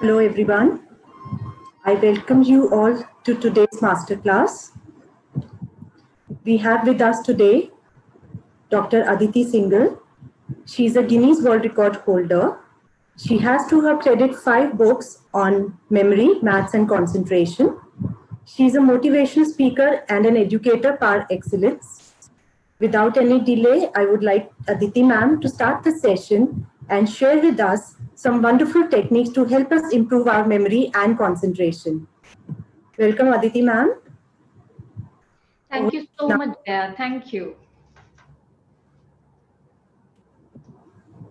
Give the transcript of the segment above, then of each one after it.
Hello everyone. I welcome you all to today's masterclass. We have with us today Dr. Aditi Singhal. She is a Guinness World Record holder. She has to her credit 5 books on memory, maths and concentration. She is a motivational speaker and an educator par excellence. Without any delay, I would like Aditi ma'am to start the session and share with us some wonderful techniques to help us improve our memory and concentration. Welcome, Aditi ma'am. Thank you so much, Jaya. Thank you.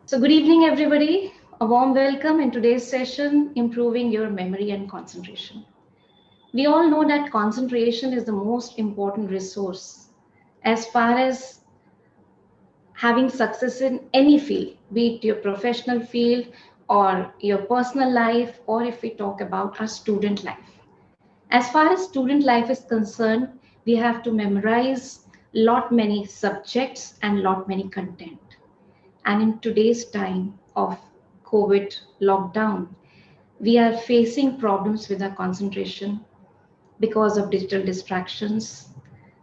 So good evening, everybody. A warm welcome in today's session, Improving Your Memory and Concentration. We all know that concentration is the most important resource as far as having success in any field, be it your professional field or your personal life, or if we talk about our student life. As far as student life is concerned, we have to memorize lot many subjects and lot many content. And in today's time of COVID lockdown, we are facing problems with our concentration because of digital distractions,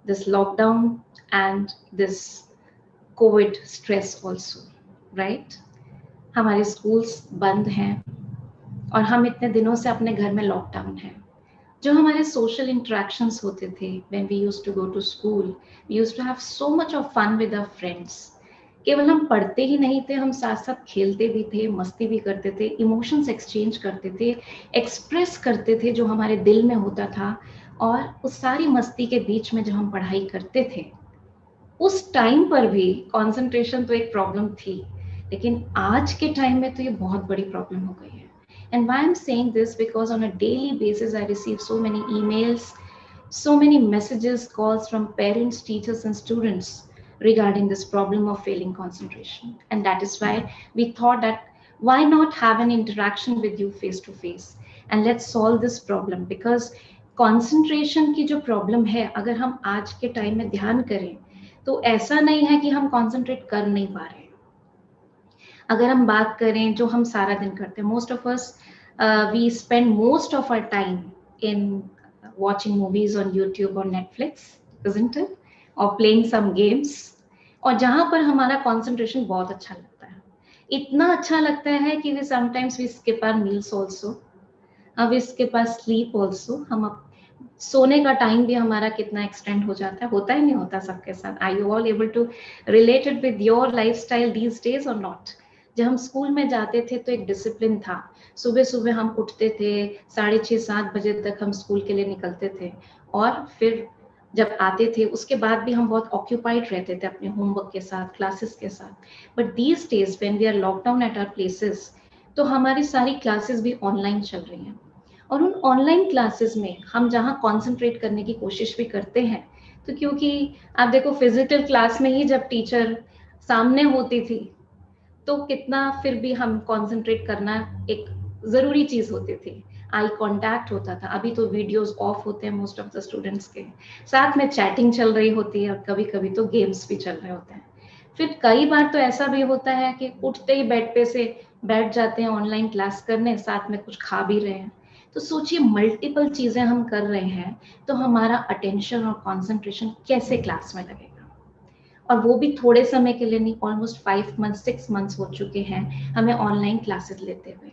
this lockdown and this COVID stress also, right? हमारे schools बंद हैं और हम इतने दिनों से अपने घर में लॉकडाउन हैं. जो हमारे social interactions होते थे when we used to go to school, we used to have so much of fun with our friends. केवल हम पढ़ते ही नहीं थे, हम साथ साथ खेलते भी थे, मस्ती भी करते थे, इमोशंस एक्सचेंज करते थे, एक्सप्रेस करते थे जो हमारे दिल में होता था. और उस सारी मस्ती के बीच में जब हम पढ़ाई करते थे, उस टाइम पर भी कंसंट्रेशन तो एक प्रॉब्लम थी, लेकिन आज के टाइम में तो ये बहुत बड़ी प्रॉब्लम हो गई है. And why I'm saying this, because on a daily basis I receive so many emails, so many messages, calls from parents, teachers and students regarding this problem of failing concentration. And that is why we thought that why not have an interaction with you face to face and let's solve this problem. Because concentration की जो problem है, अगर हम आज के time में ध्यान करें तो ऐसा नहीं है कि हम concentrate कर नहीं पा रहे. अगर हम बात करें जो हम सारा दिन करते हैं, most of us we spend most of our time in watching movies on YouTube or Netflix, isn't it? or playing some games, और जहाँ पर हमारा concentration बहुत अच्छा लगता है. इतना अच्छा लगता है कि we sometimes we skip our meals also, we skip our sleep also. हम सोने का टाइम भी हमारा कितना एक्सटेंड हो जाता है, होता ही नहीं होता सबके साथ. Are you all able to relate it with your lifestyle these days or not? जब हम स्कूल में जाते थे तो एक डिसिप्लिन था. सुबह सुबह हम उठते थे, 6:30-7 बजे तक हम स्कूल के लिए निकलते थे, और फिर जब आते थे उसके बाद भी हम बहुत ऑक्यूपाइड रहते थे अपने होमवर्क के साथ, क्लासेस के साथ. But these days when we are lockdown at our places, तो हमारी सारी क्लासेस भी ऑनलाइन चल रही हैं. और उन ऑनलाइन क्लासेस में हम जहाँ कॉन्सेंट्रेट करने की कोशिश भी करते हैं, तो क्योंकि आप देखो फिजिकल क्लास में ही जब टीचर सामने होती थी तो कितना फिर भी हम कॉन्सेंट्रेट करना एक ज़रूरी चीज़ होती थी. आई कॉन्टैक्ट होता था. अभी तो वीडियोस ऑफ होते हैं मोस्ट ऑफ द स्टूडेंट्स के, साथ में चैटिंग चल रही होती है और कभी कभी तो गेम्स भी चल रहे होते हैं. फिर कई बार तो ऐसा भी होता है कि उठते ही बेड पे से बैठ जाते हैं ऑनलाइन क्लास करने, साथ में कुछ खा भी रहे हैं. तो सोचिए मल्टीपल चीज़ें हम कर रहे हैं, तो हमारा अटेंशन और कॉन्सेंट्रेशन कैसे क्लास में लगेगा. और वो भी थोड़े समय के लिए नहीं, ऑलमोस्ट 5 months 6 months हो चुके हैं हमें ऑनलाइन क्लासेस लेते हुए.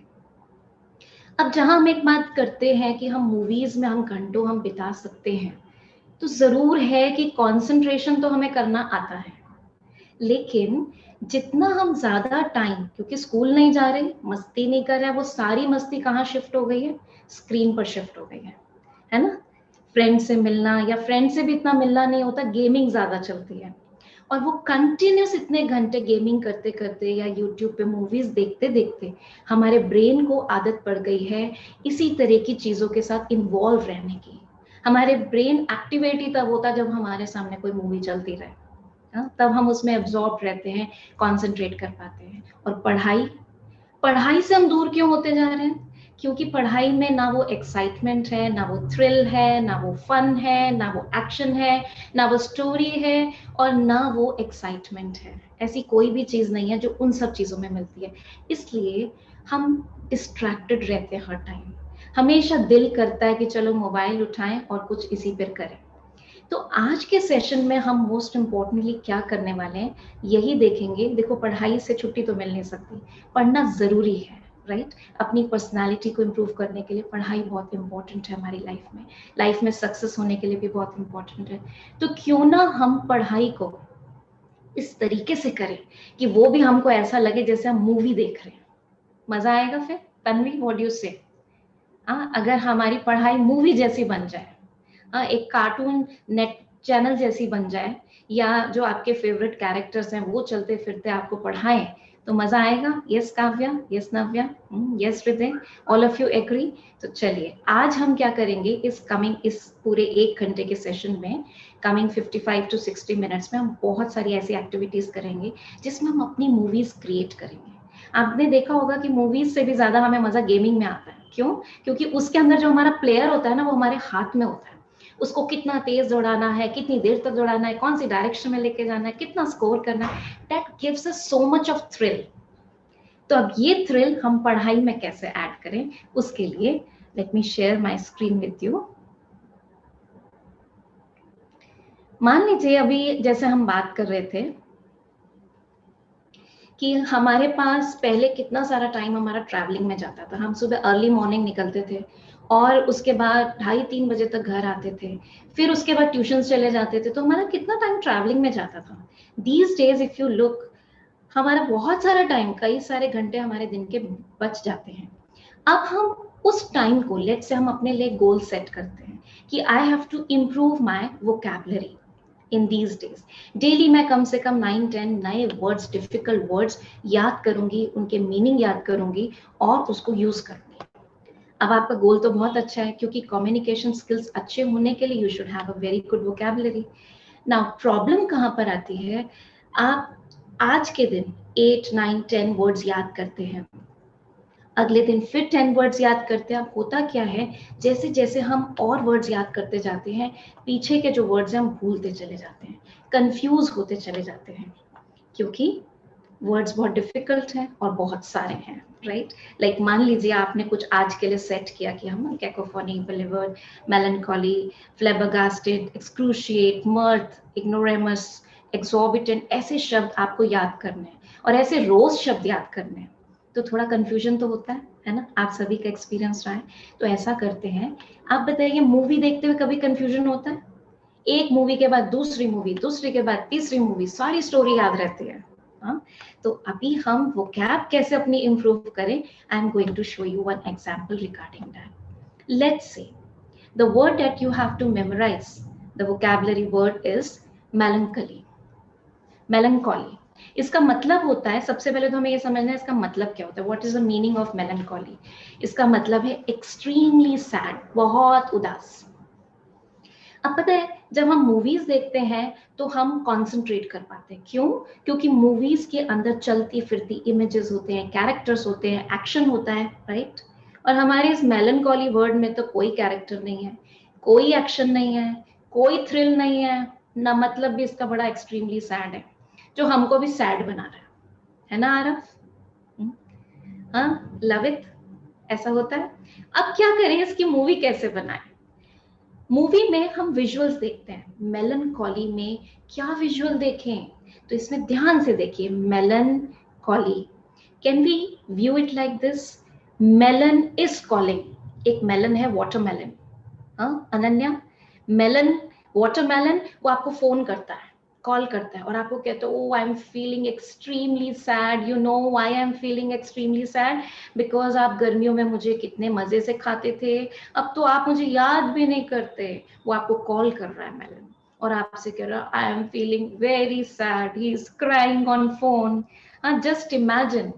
अब जहां हम एक बात करते हैं कि हम मूवीज में हम घंटों हम बिता सकते हैं, तो जरूर है कि कंसंट्रेशन तो हमें करना आता है, लेकिन जितना हम ज्यादा टाइम, क्योंकि स्कूल नहीं जा रहे, मस्ती नहीं कर रहे, वो सारी मस्ती कहाँ शिफ्ट हो गई है, स्क्रीन पर शिफ्ट हो गई है ना. फ्रेंड से मिलना, या फ्रेंड से भी इतना मिलना नहीं होता, गेमिंग ज्यादा चलती है. और वो कंटिन्यूस इतने घंटे गेमिंग करते करते या यूट्यूब पे मूवीज देखते देखते हमारे ब्रेन को आदत पड़ गई है इसी तरह की चीज़ों के साथ इन्वॉल्व रहने की. हमारे ब्रेन एक्टिविटी तब होता जब हमारे सामने कोई मूवी चलती रहे, तब हम उसमें एब्जॉर्ब रहते हैं, कॉन्सेंट्रेट कर पाते हैं. और पढ़ाई से हम दूर क्यों होते जा रहे हैं? क्योंकि पढ़ाई में ना वो एक्साइटमेंट है, ना वो थ्रिल है, ना वो फन है, ना वो एक्शन है, ना वो स्टोरी है, और ना वो एक्साइटमेंट है. ऐसी कोई भी चीज़ नहीं है जो उन सब चीज़ों में मिलती है. इसलिए हम डिस्ट्रैक्टेड रहते हैं हर टाइम, हमेशा दिल करता है कि चलो मोबाइल उठाएं और कुछ इसी पर करें। तो आज के सेशन में हम मोस्ट इम्पोर्टेंटली क्या करने वाले हैं यही देखेंगे। देखो, पढ़ाई से छुट्टी तो मिल नहीं सकती, पढ़ना जरूरी है, राइट? अपनी पर्सनालिटी को इम्प्रूव करने के लिए पढ़ाई बहुत इंपॉर्टेंट है हमारी लाइफ में सक्सेस होने के लिए भी बहुत इंपॉर्टेंट है। तो क्यों ना हम पढ़ाई को इस तरीके से करें कि वो भी हमको ऐसा लगे जैसे हम मूवी देख रहे हैं। मजा आएगा फिर। तन्वी, व्हाट डू यू से? अगर हमारी पढ़ाई मूवी जैसी बन जाए, एक कार्टून नेट चैनल जैसी बन जाए, या जो आपके फेवरेट कैरेक्टर्स हैं वो चलते फिरते आपको पढ़ाएं, तो मजा आएगा। यस काव्या, यस नव्या, यस हृदय, ऑल ऑफ यू एग्री? तो चलिए आज हम क्या करेंगे इस पूरे 1 घंटे के सेशन में, कमिंग 55 to 60 मिनट्स में हम बहुत सारी ऐसी एक्टिविटीज करेंगे जिसमें हम अपनी मूवीज क्रिएट करेंगे। आपने देखा होगा कि मूवीज से भी ज्यादा हमें मजा गेमिंग में आता है। क्यों? क्योंकि उसके अंदर जो हमारा प्लेयर होता है ना, वो हमारे हाथ में होता है। उसको कितना तेज दौड़ाना है, कितनी देर तक दौड़ाना है, कौन सी डायरेक्शन में लेके जाना है, कितना स्कोर करना है, that gives us so much of thrill. तो अब ये थ्रिल हम पढ़ाई में कैसे ऐड करें, उसके लिए let me share my screen with you. मान लीजिए अभी जैसे हम बात कर रहे थे कि हमारे पास पहले कितना सारा टाइम हमारा ट्रैवलिंग में जाता था। हम सुबह अर्ली मॉर्निंग निकलते थे और उसके बाद 2:30-3 बजे तक घर आते थे, फिर उसके बाद ट्यूशन चले जाते थे, तो हमारा कितना टाइम ट्रैवलिंग में जाता था। These days if you look, हमारा बहुत सारा टाइम, कई सारे घंटे हमारे दिन के बच जाते हैं। अब हम उस टाइम को, लेट से हम अपने लिए गोल सेट करते हैं कि I have to improve my vocabulary in these days. Daily मैं कम से कम 9-10 नए वर्ड्स, डिफिकल्ट वर्ड्स याद करूंगी, उनके मीनिंग याद करूंगी और उसको यूज करूंगी। अब आपका गोल तो बहुत अच्छा है, क्योंकि कम्युनिकेशन स्किल्स अच्छे होने के लिए you should have a very good vocabulary. Now problem कहाँ पर आती है? आप आज के दिन 8-9-10 वर्ड्स याद करते हैं, अगले दिन फिर 10 वर्ड्स याद करते हैं। अब होता क्या है, जैसे जैसे हम और वर्ड्स याद करते जाते हैं, पीछे के जो वर्ड्स हैं हम भूलते चले जाते हैं, कंफ्यूज होते चले जाते हैं, क्योंकि वर्ड्स बहुत डिफिकल्ट हैं और बहुत सारे हैं, राइट? लाइक मान लीजिए आपने कुछ आज के लिए सेट किया कि हम कैकोफोनी, बिलीवर्ड, मेलनकॉली, फ्लेबरगास्टेड, एक्सक्रूशिएट, मर्थ, इग्नोरेमस, एक्सॉर्बिटेंट, ऐसे शब्द आपको याद करने हैं और ऐसे रोज शब्द याद करने हैं। तो थोड़ा कंफ्यूजन तो होता है ना? आप सभी का एक्सपीरियंस रहा है। तो ऐसा करते हैं, आप बताइए, मूवी देखते हुए कभी कंफ्यूजन होता है? एक मूवी के बाद दूसरी मूवी, दूसरी के बाद तीसरी मूवी, सारी स्टोरी याद रहती है। तो अभी हम वोकैब कैसे अपनी इंप्रूव करें, I am going to show you one example regarding that. Let's say the word that you have to memorise, the vocabulary word is melancholy, melancholy. इसका मतलब होता है, सबसे पहले तो हमें ये समझना है इसका मतलब क्या होता है। What is the meaning of melancholy? इसका मतलब है एक्सट्रीमली सैड, बहुत उदास। अब पता है, जब हम मूवीज देखते हैं तो हम कंसंट्रेट कर पाते हैं। क्यों? क्योंकि मूवीज के अंदर चलती फिरती इमेजेस होते हैं, कैरेक्टर्स होते हैं, एक्शन होता है, राइट? और हमारे इस मेलंकॉली वर्ड में तो कोई कैरेक्टर नहीं है, कोई एक्शन नहीं है, कोई थ्रिल नहीं है, ना मतलब भी इसका बड़ा एक्सट्रीमली सैड है, जो हमको भी सैड बना रहा है ना आरफ? हाँ, लव इट, ऐसा होता है। अब क्या करें, इसकी मूवी कैसे बनाएं? मूवी में हम विजुअल्स देखते हैं, मेलनकॉली में क्या विजुअल देखें? तो इसमें ध्यान से देखिए, melancholy, can we view it like this? Melon is calling. एक मेलन है, वाटरमेलन। हाँ अनन्या, मेलन, वाटरमेलन, वो आपको फोन करता है, कॉल करता है और आपको कहते हो, I am feeling extremely sad, you know why I am feeling extremely sad? Because आप गर्मियों में मुझे कितने मजे से खाते थे, अब तो आप मुझे याद भी नहीं करते। वो आपको कॉल कर रहा है मेलन, और आपसे कह रहा है, I am feeling very sad, he is crying on phone. हाँ, जस्ट इमेजिन,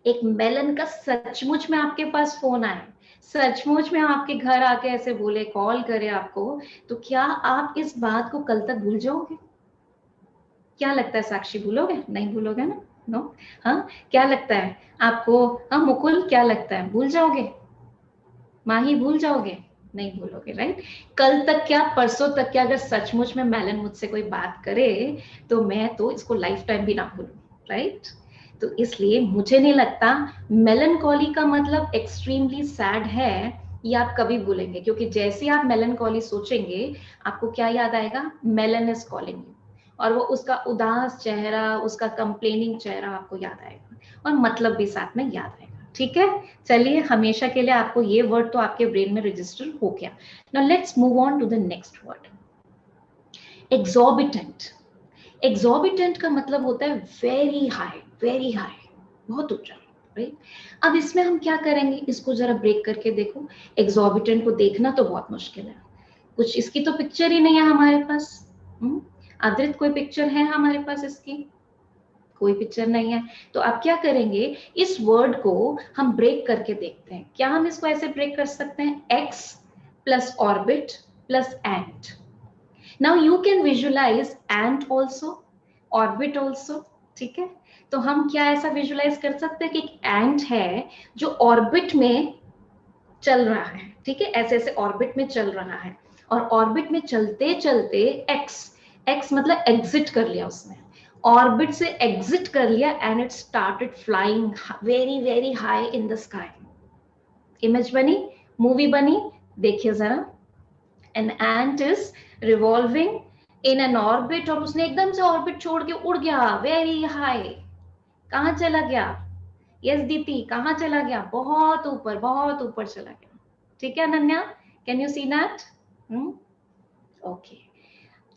एक मेलन का सचमुच में आपके पास फोन आए, सचमुच में आपके घर आके ऐसे बोले, कॉल करे आपको, तो क्या आप इस बात को कल तक भूल जाओगे? क्या लगता है साक्षी, भूलोगे? नहीं भूलोगे ना? नो? हाँ, क्या लगता है आपको? हाँ मुकुल, क्या लगता है, भूल जाओगे? माही, भूल जाओगे? नहीं भूलोगे, राइट? कल तक क्या, परसों तक क्या, अगर सचमुच में मेलन मुझसे कोई बात करे तो मैं तो इसको लाइफ टाइम भी ना भूलूं, राइट? तो इसलिए मुझे नहीं लगता मेलनकॉली का मतलब एक्सट्रीमली सैड है ये आप कभी भूलेंगे, क्योंकि जैसे आप मेलनकॉली सोचेंगे आपको क्या याद आएगा, मेलन इज कॉलिंग यू, और वो उसका उदास चेहरा, उसका कंप्लेनिंग चेहरा आपको याद आएगा, और मतलब भी साथ में याद आएगा। ठीक है, चलिए हमेशा के लिए आपको ये वर्ड तो आपके ब्रेन में रजिस्टर हो गया। Now let's move on to the next word, exorbitant. Exorbitant का मतलब होता है वेरी हाई, बहुत ऊंचा, राइट। अब इसमें हम क्या करेंगे, इसको जरा ब्रेक करके देखो। एग्जॉर्बिटेंट को देखना तो बहुत मुश्किल है, कुछ इसकी तो पिक्चर ही नहीं है हमारे पास। आदृत कोई पिक्चर है हमारे पास इसकी? कोई पिक्चर नहीं है। तो आप क्या करेंगे, इस वर्ड को हम ब्रेक करके देखते हैं। क्या हम इसको ऐसे ब्रेक कर सकते हैं, ex plus orbit plus ant. Now you can visualise ant also, orbit also, ठीक है। तो हम क्या ऐसा विजुअलाइज कर सकते हैं कि एक एंट है जो ऑर्बिट में चल रहा है, ठीक है, ऐसे ऐसे ऑर्बिट में चल रहा है, और ऑर्बिट में चलते चलते एक्स, एक्स मतलब एग्जिट कर लिया उसने, ऑर्बिट से एग्जिट कर लिया and it started flying very very high in the sky. Image बनी, मूवी बनी, देखिए जरा। An ant is revolving in an orbit, और उसने एकदम से ऑर्बिट छोड़ के उड़ गया वेरी हाई। कहाँ चला गया? यस दीदी, कहाँ चला गया? बहुत ऊपर, बहुत ऊपर चला गया। ठीक है Ananya, can you see that? Okay,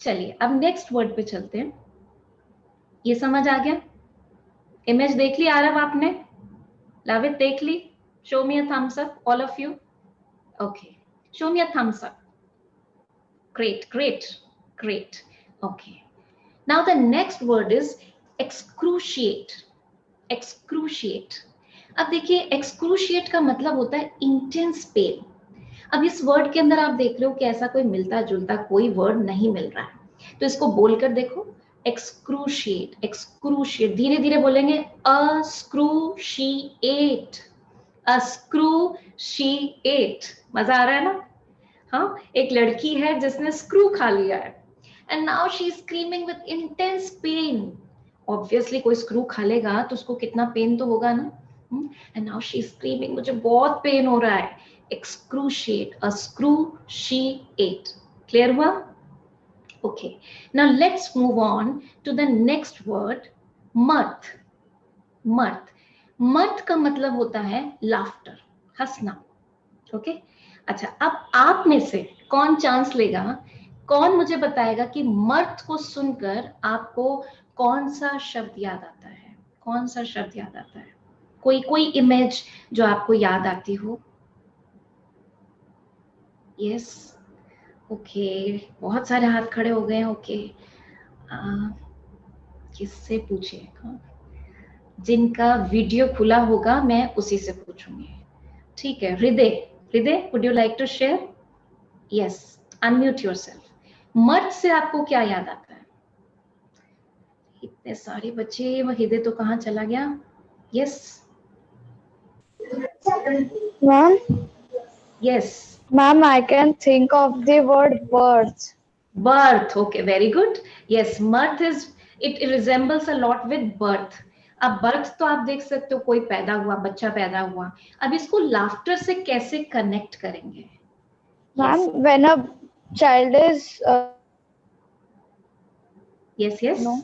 चलिए अब नेक्स्ट वर्ड पे चलते हैं। ये समझ आ गया? इमेज देख ली आरव आपने? लवित देख ली? Show me a thumbs up all of you. Okay, show me a thumbs up. Great, great, great. Okay. Now the next word is excruciate. Excruciate. अब देखिए excruciate का मतलब होता है intense pain. अब इस वर्ड के अंदर आप देख रहे हो कि ऐसा कोई मिलता जुलता कोई वर्ड नहीं मिल रहा है, तो इसको बोलकर देखो, excruciate, excruciate, धीरे धीरे बोलेंगे, excruciate, excruciate, मजा आ रहा है ना? हाँ, एक लड़की है जिसने स्क्रू खा लिया है, and now she is screaming with intense pain. Obviously कोई स्क्रू खा लेगा तो उसको कितना पेन तो होगा ना, and now she is screaming, मुझे बहुत पेन हो रहा है। Excruciate, excruciate. क्लियर हुआ? Okay, now let's move on to the next word, mirth. mirth, mirth का मतलब होता है लाफ्टर, हंसना। ओके, अच्छा अब आप में से कौन चांस लेगा, कौन मुझे बताएगा कि मर्द को सुनकर आपको कौन सा शब्द याद आता है? कौन सा शब्द याद आता है? कोई कोई इमेज जो आपको याद आती हो? यस, ओके, बहुत सारे हाथ खड़े हो गए हैं। ओके, किससे पूछे? जिनका वीडियो खुला होगा मैं उसी से पूछूंगी। ठीक है, Hriday, Hriday would you like to share? Yes, unmute yourself. मर्द से आपको क्या याद आता है? इतने सारे बच्चे, वह हृदय तो कहाँ चला गया? Yes Ma'am, yes, ma'am, I can think of the word birth. Birth. Okay, very good. Yes, मर्द is, it resembles a lot with birth. अब बर्थ तो आप देख सकते हो, कोई पैदा हुआ, बच्चा पैदा हुआ। अब इसको लाफ्टर से कैसे कनेक्ट करेंगे? Ma'am, when a child is yes yes, no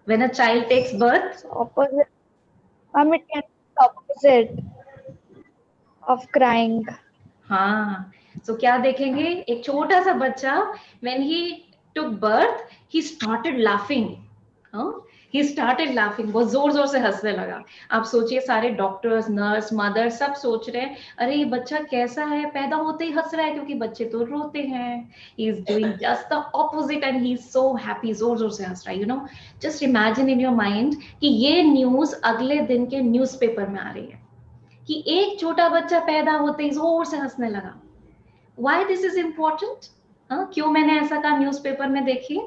when a child takes birth. opposite, ma'am, it can be opposite of crying. हाँ, so क्या देखेंगे, एक छोटा सा बच्चा when he took birth he started laughing, he started laughing, बहुत जोर जोर से हंसने लगा। आप सोचिए, सारे डॉक्टर्स, नर्स, मदर सब सोच रहे हैं अरे ये बच्चा कैसा है, पैदा होते ही हंस रहा है, क्योंकि बच्चे तो रोते हैं। he is doing just the opposite and he is so happy, जोर जोर से हंस रहा है। you know, just imagine in your mind कि ये न्यूज अगले दिन के न्यूज़पेपर में आ रही है कि एक छोटा बच्चा पैदा होते ही जोर से हंसने लगा। Why this is important? क्यों मैंने ऐसा कहा न्यूज़पेपर में? देखिए,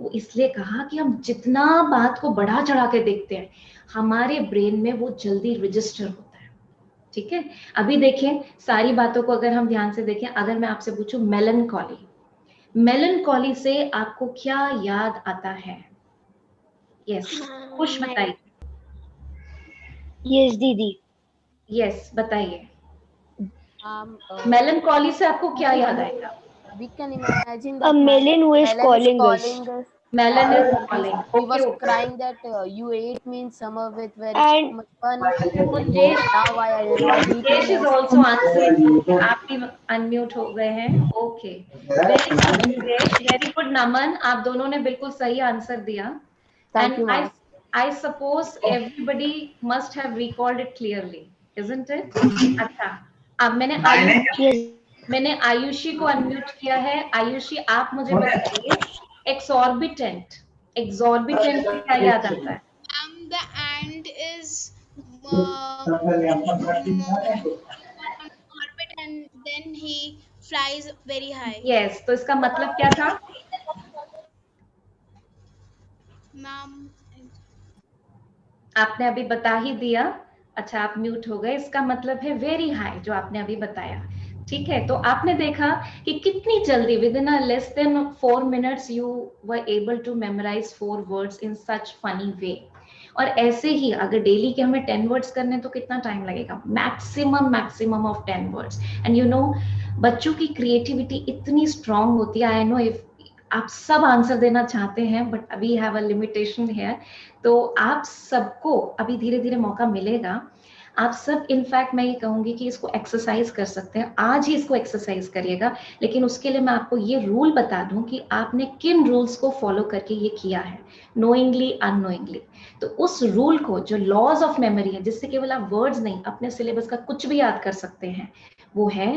वो इसलिए कहा कि हम जितना बात को बढ़ा चढ़ा के देखते हैं हमारे ब्रेन में वो जल्दी रजिस्टर होता है। ठीक है, अभी देखिए सारी बातों को अगर हम ध्यान से देखें, अगर मैं आपसे पूछूं मेलनकॉली, मेलनकॉली से आपको क्या याद आता है? यस, खुश बताइए। Yes, Didi. यस, बताइए। Um, मेलनकॉली से आपको क्या याद आएगा? we can imagine A that melon who is Melon is calling us. calling us. Melon is And calling, he okay was okay. crying that you ate me in summer with very And much fun. Mujesh, Now why are you not eating Mujesh is us? Also answering, आप भी unmute हो गए हैं, okay. Very good Mujesh, very good Naman, आप दोनों ने बिल्कुल सही आंसर दिया। Thank And you, ma'am. I suppose everybody must have recalled it clearly, isn't it? अच्छा, अब मैंने आयुषी को अनम्यूट किया है। आयुषी, आप मुझे बताइए, एक्सॉर्बिटेंट, एक्सॉर्बिटेंट से क्या याद आता है? The ant is in orbit and then he flies very high. Yes, तो इसका मतलब क्या था? Ma'am, आपने अभी बता ही दिया। अच्छा, आप म्यूट हो गए, इसका मतलब है वेरी हाई, जो आपने अभी बताया। ठीक है, तो आपने देखा कि कितनी जल्दी within less than 4 minutes you were able to memorise 4 words in such funny way. और ऐसे ही अगर डेली के हमें 10 वर्ड्स करने तो कितना टाइम लगेगा? Maximum of 10 words. And you know, बच्चों की क्रिएटिविटी इतनी स्ट्रांग होती है। आई नो इफ आप सब आंसर देना चाहते हैं, बट अभी हैव अ लिमिटेशन है, तो आप सबको अभी धीरे धीरे मौका मिलेगा। आप सब, इनफैक्ट मैं ये कहूंगी कि इसको एक्सरसाइज कर सकते हैं, आज ही इसको एक्सरसाइज करिएगा। लेकिन उसके लिए मैं आपको ये रूल बता दूं कि आपने किन रूल्स को फॉलो करके ये किया है, नोइंगली अननोइंगली। तो उस रूल को, जो लॉज ऑफ मेमोरी है, जिससे केवल आप वर्ड्स नहीं, अपने सिलेबस का कुछ भी याद कर सकते हैं, वो है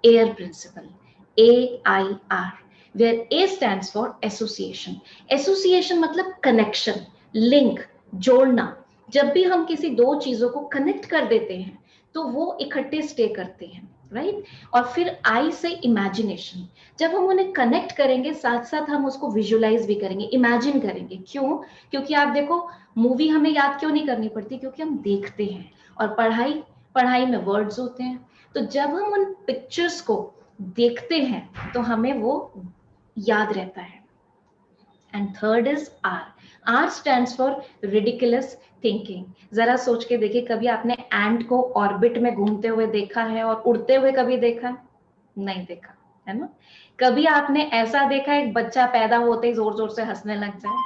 air principle, AIR, where A stands for association. Association मतलब connection, लिंक, जोड़ना। जब भी हम किसी दो चीजों को कनेक्ट कर देते हैं तो वो इकट्ठे स्टे करते हैं, राइट? और फिर आई से इमेजिनेशन, जब हम उन्हें कनेक्ट करेंगे साथ साथ हम उसको विजुअलाइज भी करेंगे, इमेजिन करेंगे। क्यों? क्योंकि आप देखो, मूवी हमें याद क्यों नहीं करनी पड़ती? क्योंकि हम देखते हैं। और पढ़ाई में वर्ड्स होते हैं, तो जब हम उन पिक्चर्स को देखते हैं तो हमें वो याद रहता है। And third is R stands for ridiculous thinking. जरा सोच के देखिए, कभी आपने एंट को ऑर्बिट में घूमते हुए देखा है और उड़ते हुए कभी देखा? नहीं देखा, है ना? कभी आपने ऐसा देखा एक बच्चा पैदा होते ही जोर जोर से हंसने लग जाए?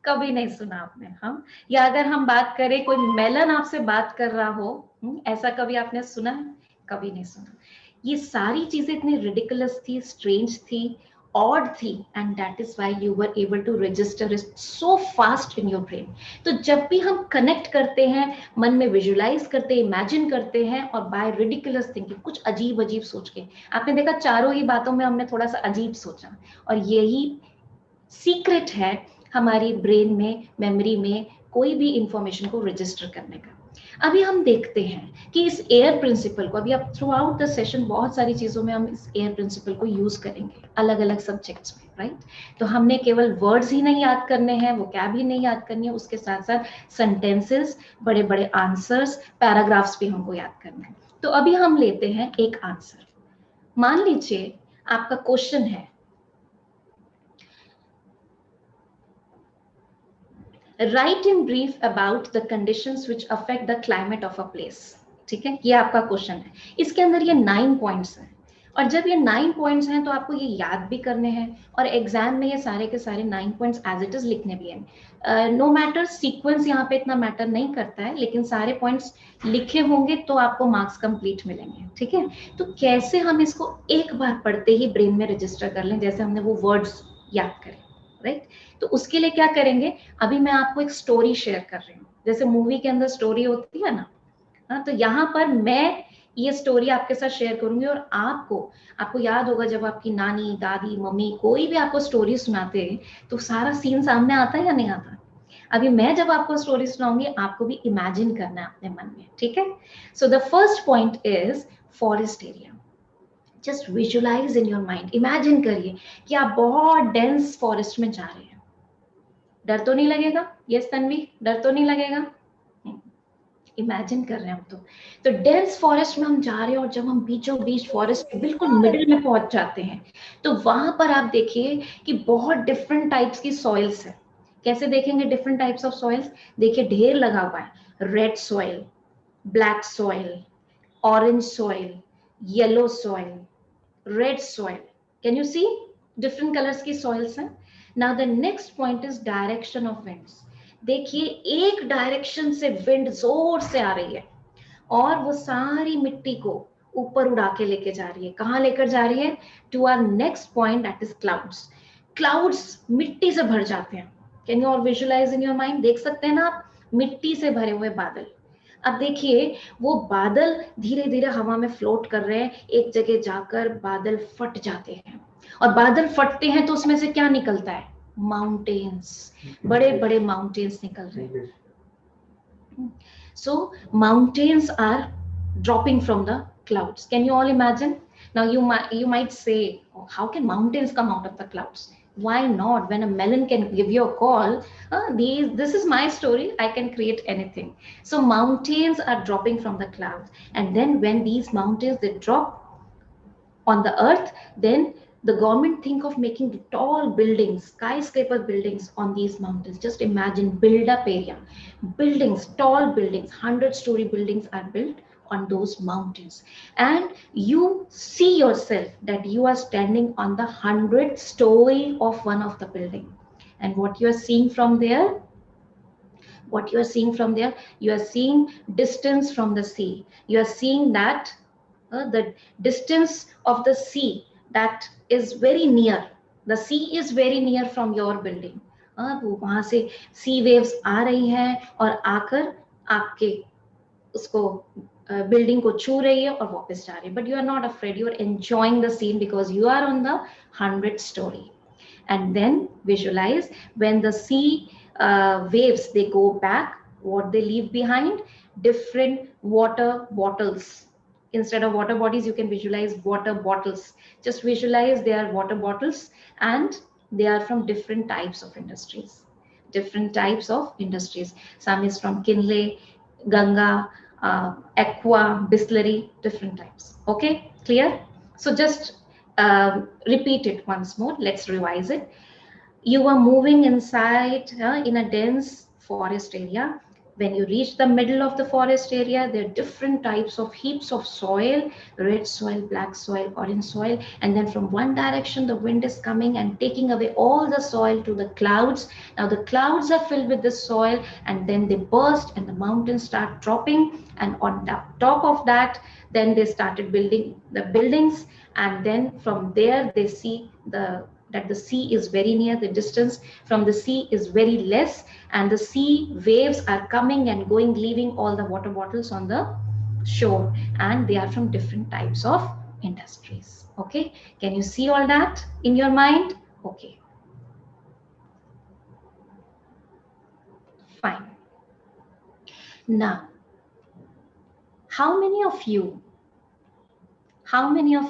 कभी नहीं सुना आपने, हाँ? या अगर हम बात करें, कोई मेलन आपसे बात कर रहा हो, ऐसा कभी आपने सुना है? कभी नहीं सुना। ये सारी चीजें इतनी रिडिकुलस थी, स्ट्रेंज थी, ऑड थी, and that is why you were able to register it so fast in your brain. तो जब भी हम कनेक्ट करते हैं, मन में विजुअलाइज करते हैं, इमेजिन करते हैं, और बाय रिडिकुलस थिंकिंग, कुछ अजीब अजीब सोच के, आपने देखा चारों ही बातों में हमने थोड़ा सा अजीब सोचा, और यही सीक्रेट है हमारी ब्रेन में, मेमोरी में कोई भी इंफॉर्मेशन को रजिस्टर करने का। अभी हम देखते हैं कि इस एयर प्रिंसिपल को, अभी अब थ्रू आउट द सेशन बहुत सारी चीजों में हम इस एयर प्रिंसिपल को यूज करेंगे, अलग अलग सब्जेक्ट्स में, राइट? तो हमने केवल वर्ड्स ही नहीं याद करने हैं, वो क्या भी नहीं याद करनी है, उसके साथ साथ सेंटेंसेस, बड़े बड़े आंसर्स, पैराग्राफ्स भी हमको याद करना है। तो अभी हम लेते हैं एक आंसर। मान लीजिए आपका क्वेश्चन है, right in brief about the conditions which affect the climate of a place. ठीक है, ये आपका क्वेश्चन है। इसके अंदर ये 9 पॉइंट्स हैं, और जब ये 9 पॉइंट्स हैं तो आपको ये याद भी करने हैं, और एग्जाम में ये सारे के सारे 9 पॉइंट्स एज इट इज लिखने भी हैं। नो मैटर सीक्वेंस यहाँ पे इतना मैटर नहीं करता है, लेकिन सारे पॉइंट्स लिखे होंगे तो आपको मार्क्स कंप्लीट मिलेंगे। ठीक है, तो कैसे हम इसको एक बार पढ़ते ही ब्रेन में रजिस्टर कर लें, जैसे हमने वो वर्ड्स याद करें, राइट? तो उसके लिए क्या करेंगे, अभी मैं आपको एक स्टोरी शेयर कर रही हूँ, जैसे मूवी के अंदर स्टोरी होती है ना, हाँ, तो यहाँ पर मैं ये स्टोरी आपके साथ शेयर करूंगी, और आपको याद होगा जब आपकी नानी, दादी, मम्मी कोई भी आपको स्टोरी सुनाते हैं तो सारा सीन सामने आता है या नहीं आता? अभी मैं जब आपको स्टोरी सुनाऊंगी, आपको भी इमेजिन करना है अपने मन में। ठीक है, so the first point is forest area. Just visualise in your mind, imagine करिए कि आप बहुत डेंस फॉरेस्ट में जा रहे हैं। डर तो नहीं लगेगा? यस तन्वी, डर तो नहीं लगेगा? इमेजिन कर रहे हैं हम तो डेंस फॉरेस्ट में हम जा रहे हैं, और जब हम बीचों बीच फॉरेस्ट के बिल्कुल मिडिल में पहुंच जाते हैं तो वहां पर आप देखिए कि बहुत डिफरेंट टाइप्स की सॉइल्स है। कैसे देखेंगे डिफरेंट टाइप्स ऑफ सॉइल्स? देखिए ढेर लगा हुआ है, red soil, black soil, orange soil, yellow soil, red soil. Can you see different colors की soils हैं? Now the next point is direction of winds. देखिए एक डायरेक्शन से विंड जोर से आ रही है और वो सारी मिट्टी को ऊपर उड़ा के लेके जा रही है. कहाँ लेकर जा रही है? To our next point, that is clouds. Clouds मिट्टी से भर जाते हैं. Can you all visualise in your mind? देख सकते हैं ना आप मिट्टी से भरे हुए बादल. अब देखिए वो बादल धीरे धीरे हवा में फ्लोट कर रहे हैं, एक जगह जाकर बादल फट जाते हैं और बादल फटते हैं तो उसमें से क्या निकलता है? माउंटेन्स, बड़े बड़े माउंटेन्स निकल रहे हैं. So mountains are dropping from the clouds. Can you all imagine? Now you might say, oh, how can mountains come out of the clouds? Why not? When a melon can give you a call, this is my story, I can create anything. So mountains are dropping from the clouds, and then when these mountains they drop on the earth, then the government think of making tall buildings, skyscraper buildings on these mountains. Just imagine, build up area, buildings, tall buildings, 100-story buildings are built on those mountains, and you see yourself that you are standing on the 100th story of one of the building. And what you are seeing from there, you are seeing distance from the sea. You are seeing that the distance of the sea, that is very near. The sea is very near from your building. तो वहां से sea waves आ रही हैं और आकर आपके उसको building को छू रही है और वापस जा रही है. But you are not afraid, you are enjoying the scene because you are on the 100th story. And then visualize when the sea waves they go back, what they leave behind? Different water bottles. Instead of water bodies, you can visualize water bottles. Just visualize they are water bottles, and they are from different types of industries. Some is from Kinley, Ganga, Aqua, Bisleri, different types. Okay, clear? So just repeat it once more. Let's revise it. You are moving inside in a dense forest area. When you reach the middle of the forest area, there are different types of heaps of soil: red soil, black soil, orange soil. And then from one direction, the wind is coming and taking away all the soil to the clouds. Now the clouds are filled with the soil, and then they burst and the mountains start dropping. And on the top of that, then they started building the buildings. And then from there, they see that the sea is very near, the distance from the sea is very less, and the sea waves are coming and going, leaving all the water bottles on the shore, and they are from different types of industries. Okay, can you see all that in your mind? Okay, fine. Now, how many of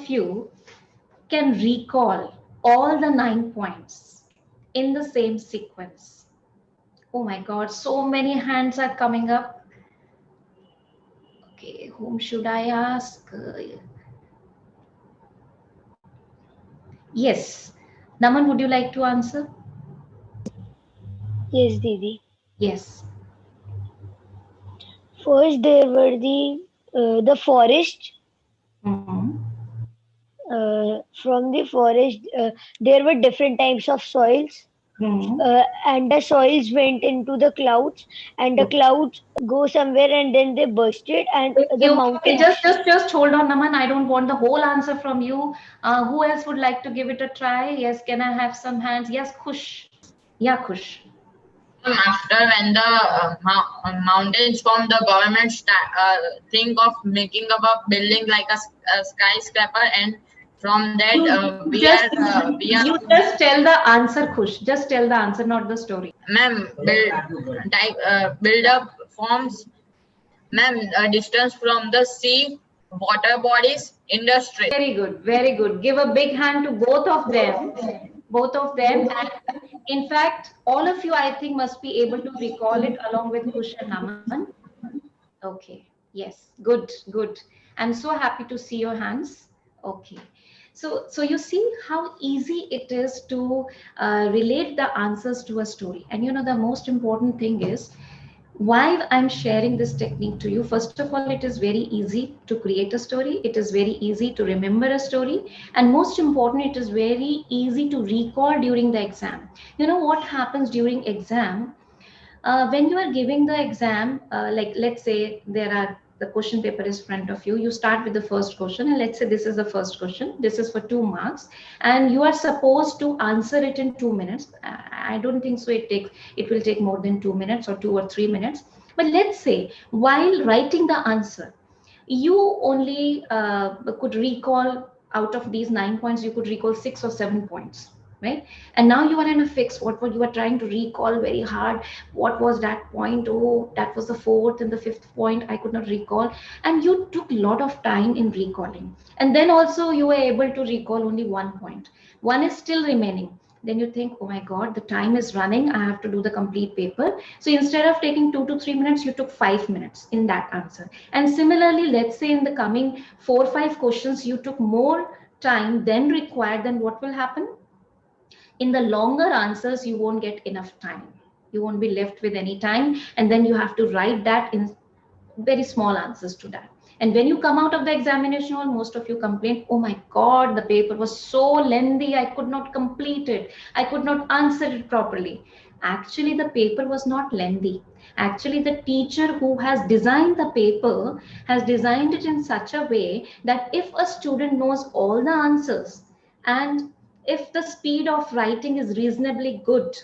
you can recall all the 9 points in the same sequence? Oh my God, so many hands are coming up. Okay, whom should I ask? Yes, Naman, would you like to answer? Yes, Didi. Yes. First, there were the forest. Mm-hmm. From the forest, there were different types of soils. Mm-hmm. And the soils went into the clouds, and the clouds go somewhere, and then they bursted, and the mountains. Just hold on, Naman. I don't want the whole answer from you. Who else would like to give it a try? Yes, can I have some hands? Yes, Khush. Yeah, Khush. After when the mountains form, the government think of making up a building like a skyscraper, and from that we are. You just tell the answer, Khush. Just tell the answer, not the story. Ma'am, build up forms. Ma'am, distance from the sea, water bodies, industry. Very good, very good. Give a big hand to both of them. And in fact, all of you, I think, must be able to recall it along with Kush and Naman. Okay, yes, good. I'm so happy to see your hands. Okay, so you see how easy it is to relate the answers to a story. And you know, the most important thing is, Why I'm sharing this technique to you? First of all, it is very easy to create a story. It is very easy to remember a story. And most important, it is very easy to recall during the exam. You know what happens during exam? When you are giving the exam, like let's say there are the question paper is front of you, you start with the first question, and let's say this is the first question, this is for 2 marks, and you are supposed to answer it in 2 minutes. I don't think so it will take more than 2 minutes or 2 or 3 minutes. But let's say while writing the answer, you only could recall, out of these 9 points you could recall 6 or 7 points, right? And now you are in a fix, what were you are trying to recall very hard, what was that point, oh that was the fourth and the fifth point, I could not recall, and you took a lot of time in recalling, and then also you were able to recall only 1 point, one is still remaining. Then you think, oh my god, the time is running, I have to do the complete paper. So instead of taking 2 to 3 minutes, you took 5 minutes in that answer. And similarly, let's say in the coming 4 or 5 questions you took more time than required, then what will happen? In the longer answers you won't get enough time, you won't be left with any time, and then you have to write that in very small answers to that. And when you come out of the examination hall, most of you complain, oh my god, the paper was so lengthy, I could not complete it, I could not answer it properly. Actually the paper was not lengthy. Actually the teacher who has designed the paper has designed it in such a way that if a student knows all the answers, and if the speed of writing is reasonably good,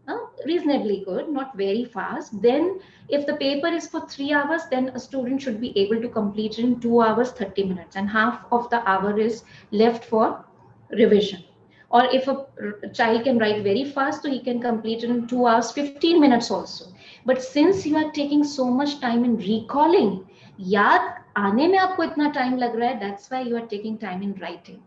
not very fast, then if the paper is for 3 hours, then a student should be able to complete it in 2 hours 30 minutes, and half of the hour is left for revision. Or if a child can write very fast, so he can complete it in 2 hours 15 minutes also. But since you are taking so much time in recalling, याद आने में आपको इतना time लग रहा है, that's why you are taking time in writing.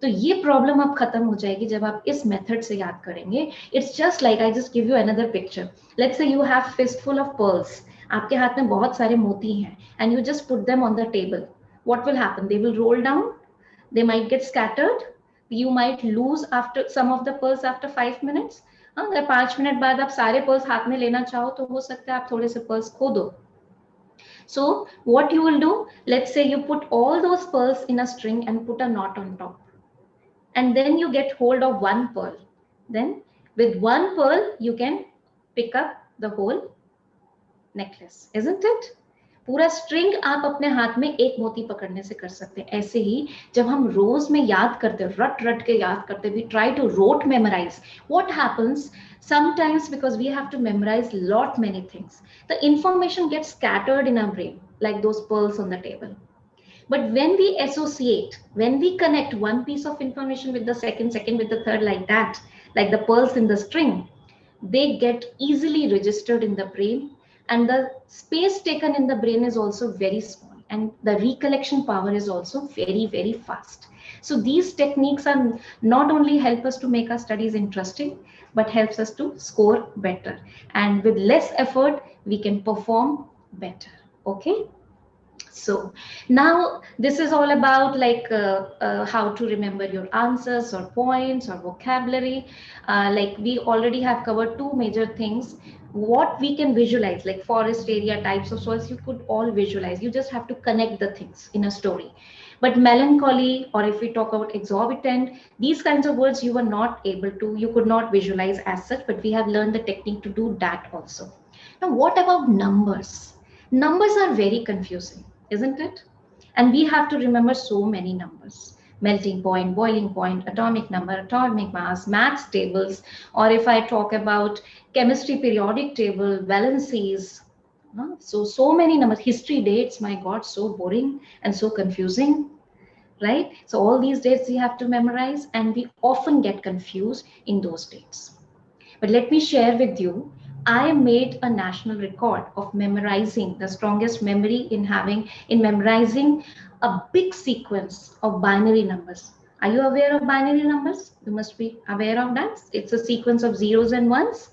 तो ये प्रॉब्लम अब खत्म हो जाएगी जब आप इस मेथड से याद करेंगे. It's just like, I just give you another picture. Let's say you have fistful of pearls, आपके हाथ में बहुत सारे मोती हैं, and you just put them on the table. What will happen? They will roll down, they might get scattered, you might lose after some of the pearls after 5 minutes. अगर 5 minute बाद आप सारे पर्ल्स हाथ में लेना चाहो तो हो सकता है आप थोड़े से पर्ल्स खो दो. So what you will do, let's say you put all those pearls in a string and put a knot on top, and then you get hold of one pearl. Then with one pearl you can pick up the whole necklace, isn't it? पूरा string आप अपने हाथ में एक मोती पकड़ने से कर सकते हैं. ऐसे ही जब हम रोज में याद करते, रट रट के याद करते, we try to rote memorize. What happens sometimes, because we have to memorize lot many things, the information gets scattered in our brain like those pearls on the table. But when we associate, when we connect one piece of information with the second with the third, like that, like the pearls in the string, they get easily registered in the brain, and the space taken in the brain is also very small, and the recollection power is also very, very fast. So these techniques are not only help us to make our studies interesting, but helps us to score better, and with less effort we can perform better. Okay. So now this is all about like how to remember your answers or points or vocabulary. Like we already have covered two major things. What we can visualize, like forest area, types of soils, you could all visualize. You just have to connect the things in a story. But melancholy, or if we talk about exorbitant, these kinds of words you were not able to, you could not visualize as such, but we have learned the technique to do that also. Now, what about numbers? Numbers are very confusing, isn't it? And we have to remember so many numbers: melting point, boiling point, atomic number, atomic mass, maths tables, or if I talk about chemistry periodic table, valencies. So many numbers, history dates, my God, so boring and so confusing, right? So all these dates we have to memorize, and we often get confused in those dates. But let me share with you, I made a national record of memorizing, the strongest memory in memorizing a big sequence of binary numbers. Are you aware of binary numbers? You must be aware of that. It's a sequence of zeros and ones.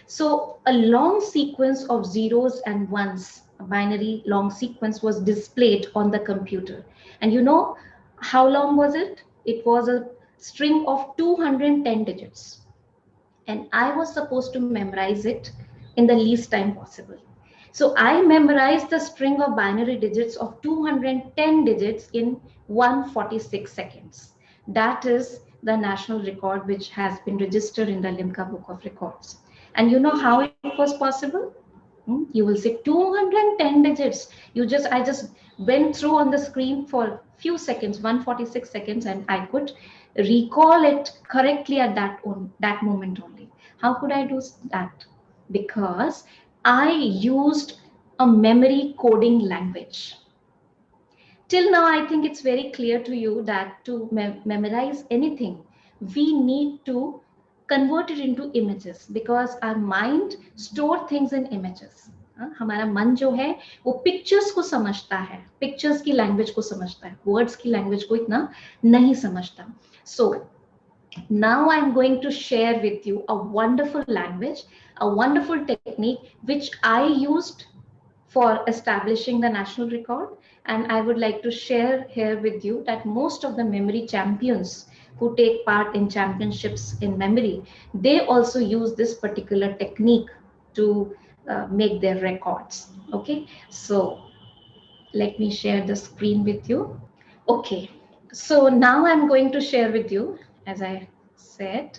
So a long sequence of zeros and ones, a binary long sequence, was displayed on the computer. And you know how long was it? It was a string of 210 digits. And I was supposed to memorize it in the least time possible. So I memorized the string of binary digits of 210 digits in 146 seconds. That is the national record which has been registered in the Limca Book of Records. And you know how it was possible? You will say 210 digits. I just went through on the screen for few seconds, 146 seconds, and I could recall it correctly at that moment only. How could I do that? Because I used a memory coding language. Till now, I think it's very clear to you that to memorize anything, we need to convert it into images because our mind store things in images. हमारा मन जो है वो pictures को समझता है, pictures की language को समझता है, वर्ड्स की लैंग्वेज को इतना नहीं समझता. So now I'm going to share with you a wonderful language, a wonderful technique which I used for establishing the national record. And I would like to share here with you that most of the memory champions who take part in championships in memory, they also use this particular technique to make their records. Okay, so let me share the screen with you. Okay, so now I'm going to share with you, as I said,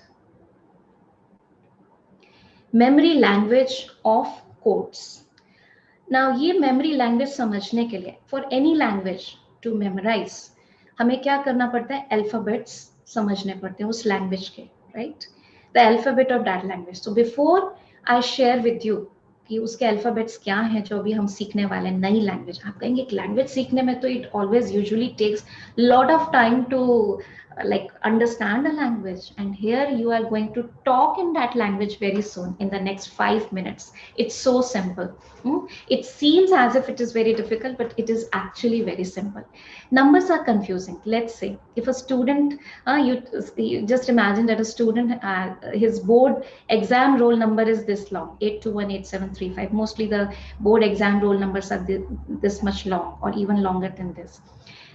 memory language of codes. Now ये memory language समझने के लिए, for any language to memorize, हमें क्या करना पड़ता है? Alphabets समझने पड़ते हैं उस language के, right? The alphabet of that language. So before I share with you कि उसके alphabets क्या हैं जो अभी हम सीखने वाले हैं नई language, आप कहेंगे एक language सीखने में तो it always usually takes lot of time to like understand a language, and here you are going to talk in that language very soon in the next 5 minutes. It's so simple. It seems as if it is very difficult, but it is actually very simple. Numbers are confusing. Let's say if a student, you just imagine that a student, his board exam roll number is this long, 8218735. Mostly the board exam roll numbers are this much long or even longer than this.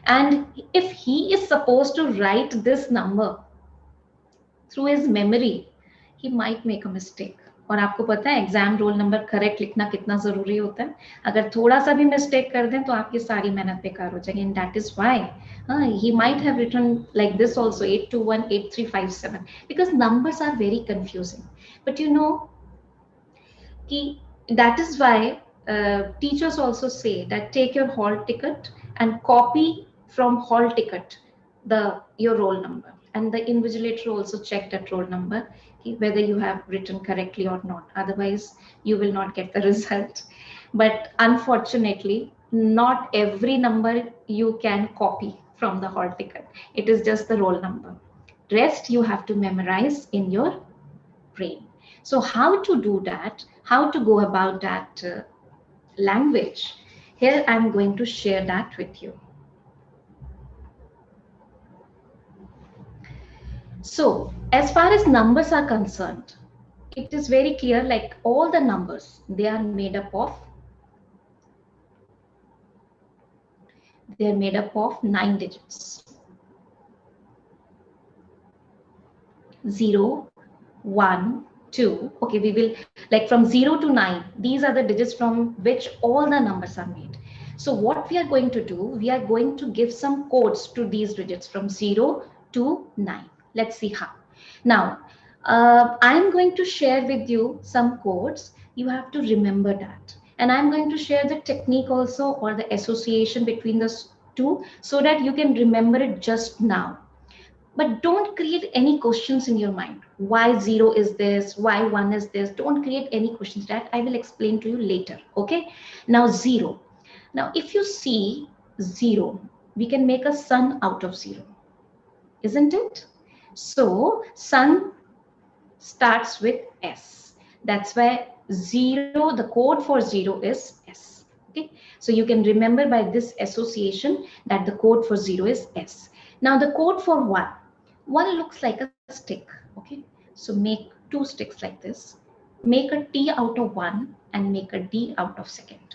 And if he is supposed to write this number through his memory, he might make a mistake. और आपको पता है exam roll number correct लिखना कितना जरूरी होता है. अगर थोड़ा सा भी मिस्टेक कर दें तो आपकी सारी मेहनत बेकार हो जाएगी. And that is why he might have written like this also, 8218357, because numbers are very confusing. But you know that is why teachers also say that take your hall ticket and copy from hall ticket your roll number, and the invigilator also check that roll number whether you have written correctly or not. Otherwise you will not get the result. But unfortunately not every number you can copy from the hall ticket. It is just the roll number. Rest you have to memorize in your brain. So how to do that, how to go about that language, here I'm going to share that with you. So as far as numbers are concerned, it is very clear, like all the numbers, they are made up of 9 digits. 0, 1, 2. Okay, we will like from 0 to 9. These are the digits from which all the numbers are made. So what we are going to do, we are going to give some codes to these digits from 0 to 9. Let's see how. Now, I'm going to share with you some codes. You have to remember that. And I'm going to share the technique also, or the association between the two, so that you can remember it just now. But don't create any questions in your mind. Why 0 is this? Why 1 is this? Don't create any questions. That I will explain to you later. Okay. Now 0. Now if you see 0, we can make a sun out of 0. Isn't it? So sun starts with S. That's why 0, the code for 0 is S. Okay. So you can remember by this association that the code for 0 is S. Now the code for 1. 1 looks like a stick. Okay. So make 2 sticks like this. Make a T out of 1 and make a D out of second.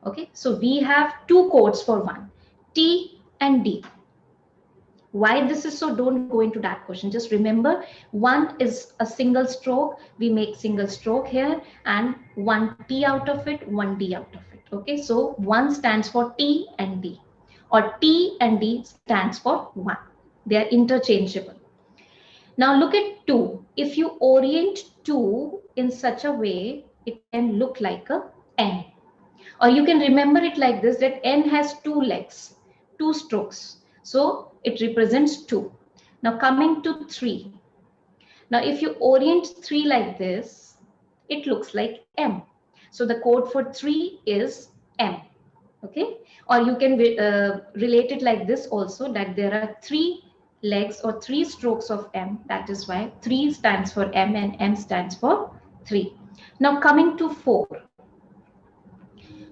Okay. So we have 2 codes for 1. T and D. Why this is so, don't go into that question. Just remember, one is a single stroke. We make single stroke here, and one T out of it, one D out of it. Okay, so one stands for T and D, or T and D stands for one. They are interchangeable. Now look at 2. If you orient 2 in such a way, it can look like a N. Or you can remember it like this, that N has 2 legs, 2 strokes. So it represents 2. Now coming to 3. Now if you orient 3 like this, it looks like M. So the code for 3 is M. Okay. Or you can relate it like this also, that there are 3 legs or 3 strokes of M. That is why 3 stands for M and M stands for 3. Now coming to 4.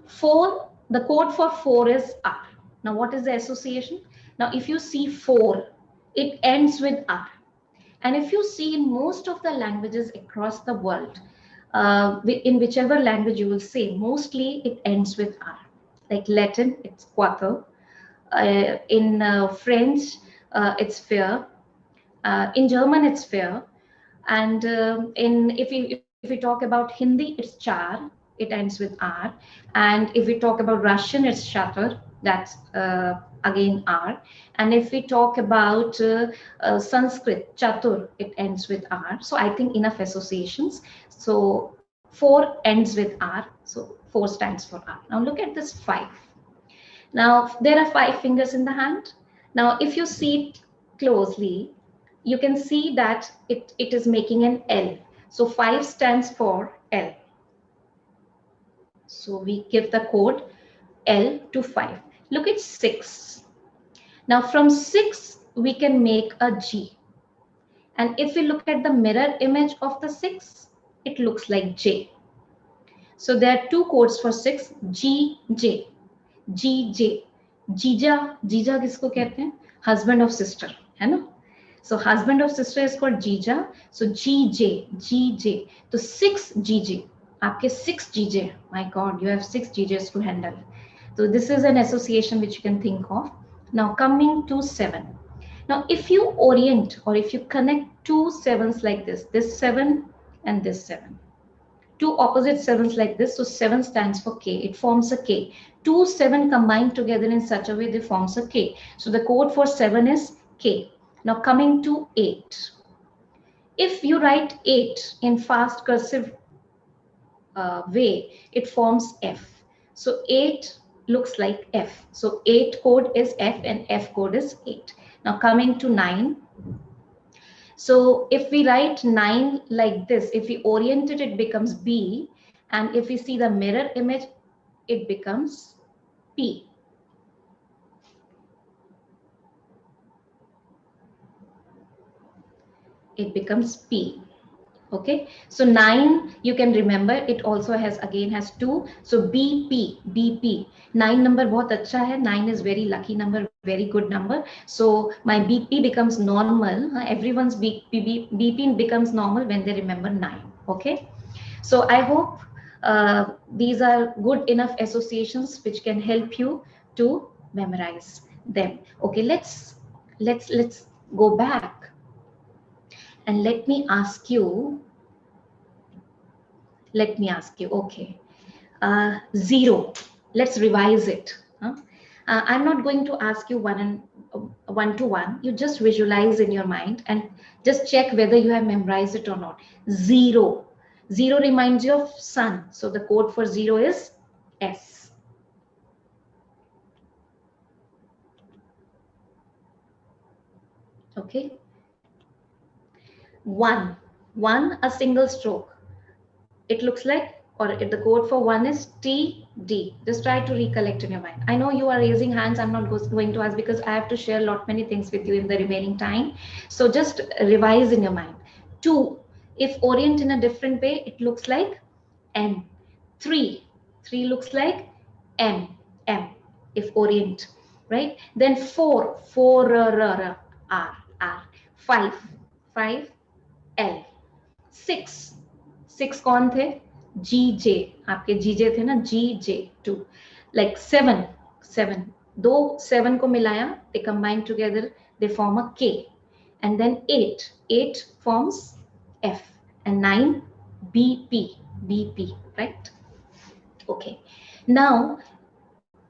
4, the code for 4 is R. Now what is the association? Now if you see 4, it ends with R. And if you see in most of the languages across the world, in whichever language you will say, mostly it ends with R. Like Latin, it's quatre. In French, it's fair. In German, it's fair. And if we talk about Hindi, it's char. It ends with R. And if we talk about Russian, it's shatar. That's again R. And if we talk about Sanskrit, chatur, it ends with R. So I think enough associations. So 4 ends with R. So 4 stands for R. Now look at this 5. Now there are 5 fingers in the hand. Now if you see it closely, you can see that it is making an L. So 5 stands for L. So we give the code L to 5. Look at 6. Now from 6, we can make a G. And if we look at the mirror image of the 6, it looks like J. So there are 2 codes for 6, G, J. G, J. Jija, Jija किसको कहते हैं? Husband of sister, है ना? So husband of sister is called Jija. So GJ, GJ. So 6 GJ. आपके 6 GJ. My God, you have 6 GJs to handle. So this is an association which you can think of. Now coming to 7. Now if you orient or if you connect 2 sevens like this 7 and this 7. 2 opposite 7s like this. So 7 stands for K. It forms a K. 2 7 combined together in such a way they forms a K. So the code for 7 is K. Now coming to 8. If you write 8 in fast cursive way, it forms F. So 8 looks like F. So 8 code is F and F code is 8. Now coming to 9. So if we write 9 like this, if we orient it, it becomes B. And if we see the mirror image, it becomes P. It becomes P. Okay, so 9, you can remember, it also has 2. So BP, BP. 9 number बहुत अच्छा है. 9 is very lucky number, very good number. So my BP becomes normal. Everyone's BP becomes normal when they remember 9. Okay, so I hope these are good enough associations which can help you to memorize them. Okay, let's go back. And let me ask you, okay, 0, let's revise it. I'm not going to ask you one to one. You just visualize in your mind and just check whether you have memorized it or not. 0. 0 reminds you of sun. So the code for 0 is S. Okay. 1, a single stroke. It looks like, or the code for 1 is TD. Just try to recollect in your mind. I know you are raising hands. I'm not going to ask because I have to share many things with you in the remaining time. So just revise in your mind. 2, if orient in a different way, it looks like N. 3 looks like M, if orient, right? Then 4, R. 5, L. 6 कौन थे? GJ. आपके GJ थे ना? GJ2. Like 7, दो 7 को मिलाया, they combine together, they form a K. And then 8 forms F, and 9 BP, right? Okay, now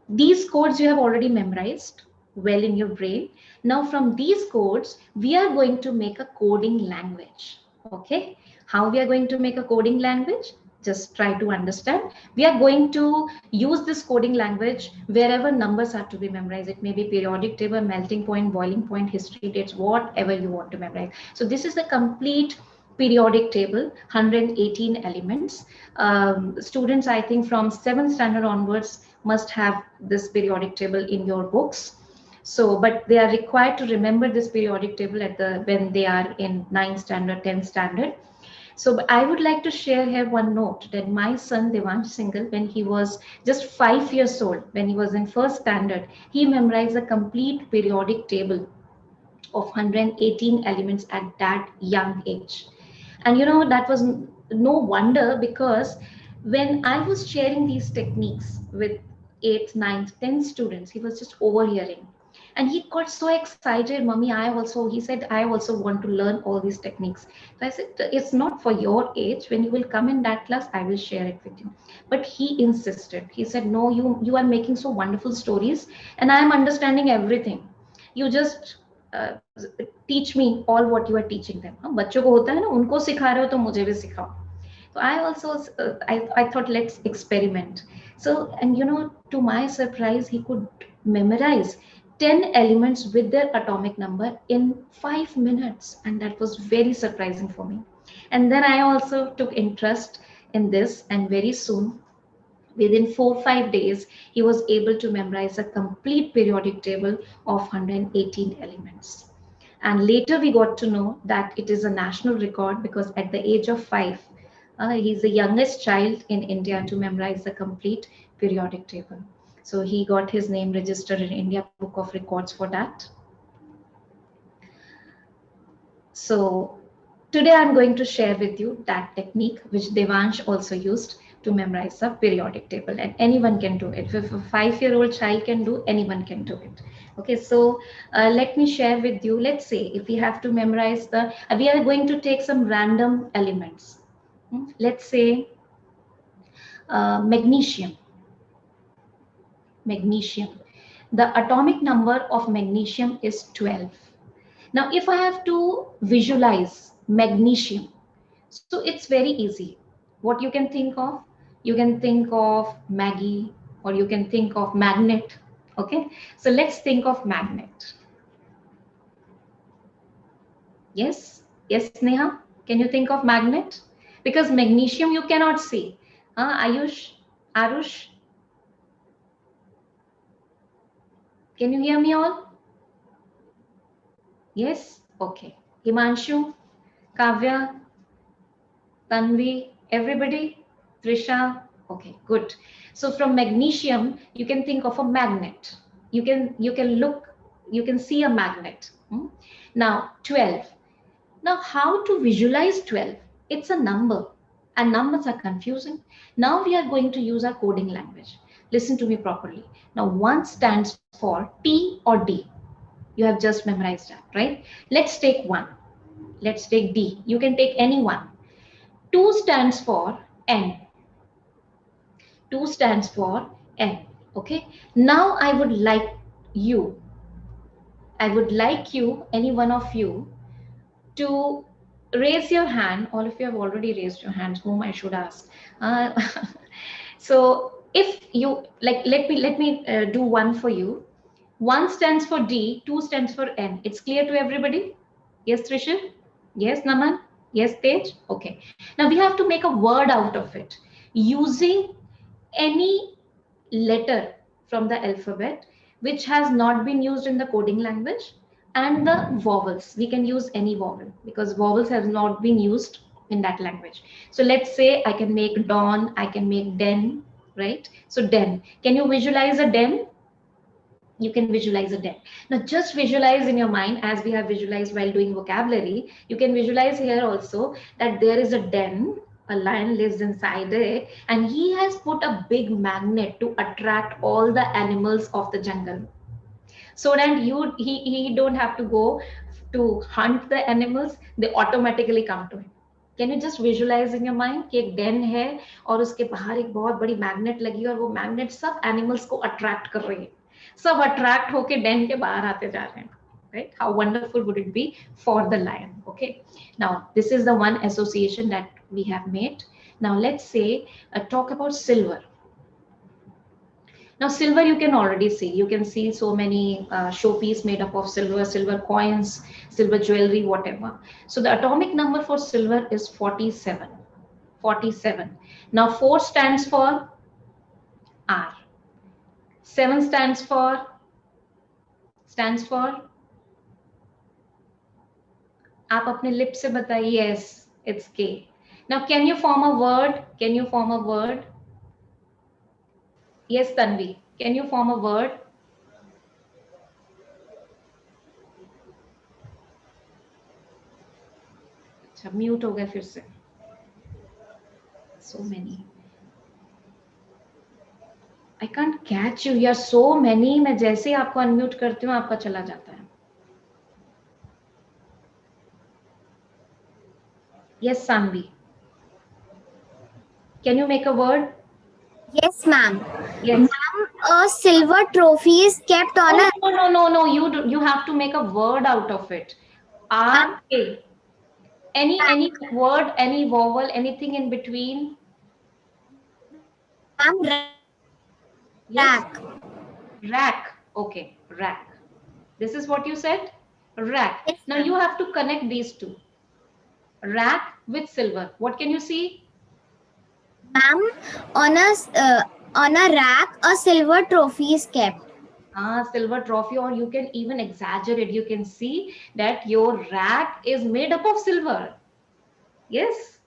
these codes you have already memorized well in your brain. Now from these codes we are going to make a coding language. Okay, how we are going to make a coding language? Just try to understand. We are going to use this coding language wherever numbers are to be memorized. It may be periodic table, melting point, boiling point, history dates, whatever you want to memorize. So this is the complete periodic table, 118 elements. Students, I think from 7th standard onwards must have this periodic table in your books. So, but they are required to remember this periodic table at the when they are in 9th standard, 10th standard. So I would like to share here one note that my son Devansh Singhal, when he was just 5 years old, when he was in 1st standard, he memorized a complete periodic table of 118 elements at that young age. And you know, that was no wonder, because when I was sharing these techniques with 8th, 9th, 10th students, he was just overhearing. And he got so excited, Mommy, he said, I also want to learn all these techniques. So I said, it's not for your age. When you will come in that class, I will share it with you. But he insisted. He said, no, you are making so wonderful stories, and I am understanding everything. You just teach me all what you are teaching them. बच्चों को होता है ना, उनको सिखा रहे हो तो मुझे भी सिखाओ. So I also I thought, let's experiment. So, and you know, to my surprise, he could memorize 10 elements with their atomic number in 5 minutes, and that was very surprising for me. And then I also took interest in this, and very soon, within 4-5 days, he was able to memorize a complete periodic table of 118 elements. And later we got to know that it is a national record, because at the age of 5, he's the youngest child in India to memorize the complete periodic table. So he got his name registered in India Book of Records for that. So today I'm going to share with you that technique which Devansh also used to memorize the periodic table, and anyone can do it. If a 5-year-old child can do, anyone can do it. Okay, so let me share with you. Let's say if we have to memorize we are going to take some random elements. Let's say magnesium. Magnesium. The atomic number of magnesium is 12. Now, if I have to visualize magnesium, so it's very easy. What you can think of? You can think of Maggie, or you can think of magnet. Okay, so let's think of magnet. Yes, Neha, can you think of magnet? Because magnesium you cannot see. Ayush, Arush, can you hear me all? Yes, okay. Himanshu, Kavya, Tanvi, everybody, Trisha, okay, good. So from magnesium, you can think of a magnet. You can see a magnet. Now 12. Now how to visualize 12? It's a number, and numbers are confusing. Now we are going to use our coding language. Listen to me properly. Now 1 stands for T or D. You have just memorized that, right? Let's take 1. Let's take D. You can take any one. 2 stands for N. 2 stands for N. Okay. Now I would like you, any one of you, to raise your hand. All of you have already raised your hands. Whom I should ask? So if you like, let me do one for you. 1 stands for D, 2 stands for N. It's clear to everybody? Yes, Trisha? Yes, Naman? Yes, Tej? Okay. Now we have to make a word out of it using any letter from the alphabet which has not been used in the coding language, and the vowels. We can use any vowel because vowels have not been used in that language. So let's say I can make dawn, I can make den, right? So den. Can you visualize a den? You can visualize a den. Now just visualize in your mind, as we have visualized while doing vocabulary, you can visualize here also that there is a den, a lion lives inside it, and he has put a big magnet to attract all the animals of the jungle. so that he don't have to go to hunt the animals, they automatically come to him. Can you just visualize in your mind कि एक den है और उसके बाहर एक बहुत बड़ी magnet लगी है और वो magnet सब animals को attract कर रही है, सब attract होके den के बाहर आते जा रहे हैं, right? How wonderful would it be for the lion? Okay, now this is the one association that we have made. Now let's say talk about silver. Now silver you can already see. You can see so many showpiece made up of silver, silver coins, silver jewelry, whatever. So the atomic number for silver is 47. 47. Now 4 stands for R. 7 stands for आप अपने lip से बताइए. Yes, it's K. Now can you form a word? Can you form a word? Yes, Tanvi. Can you form a word? अच्छा, mute हो गए फिर से. So many. I can't catch you. You are so many. मैं जैसे ही आपको unmute करती हूँ, आपका चला जाता है. Yes, Sanvi. Can you make a word? Yes, ma'am. Yes. Ma'am, a silver trophy is kept on a... No. You have to make a word out of it. R A. Any word, any vowel, anything in between. Ma'am, Yes. rack. Rack. Okay, rack. This is what you said? Rack. Yes, Now you have to connect these two. Rack with silver. What can you see? Ma'am, on a rack, a silver trophy is kept. Silver trophy, or you can even exaggerate. You can see that your rack is made up of silver. Yes,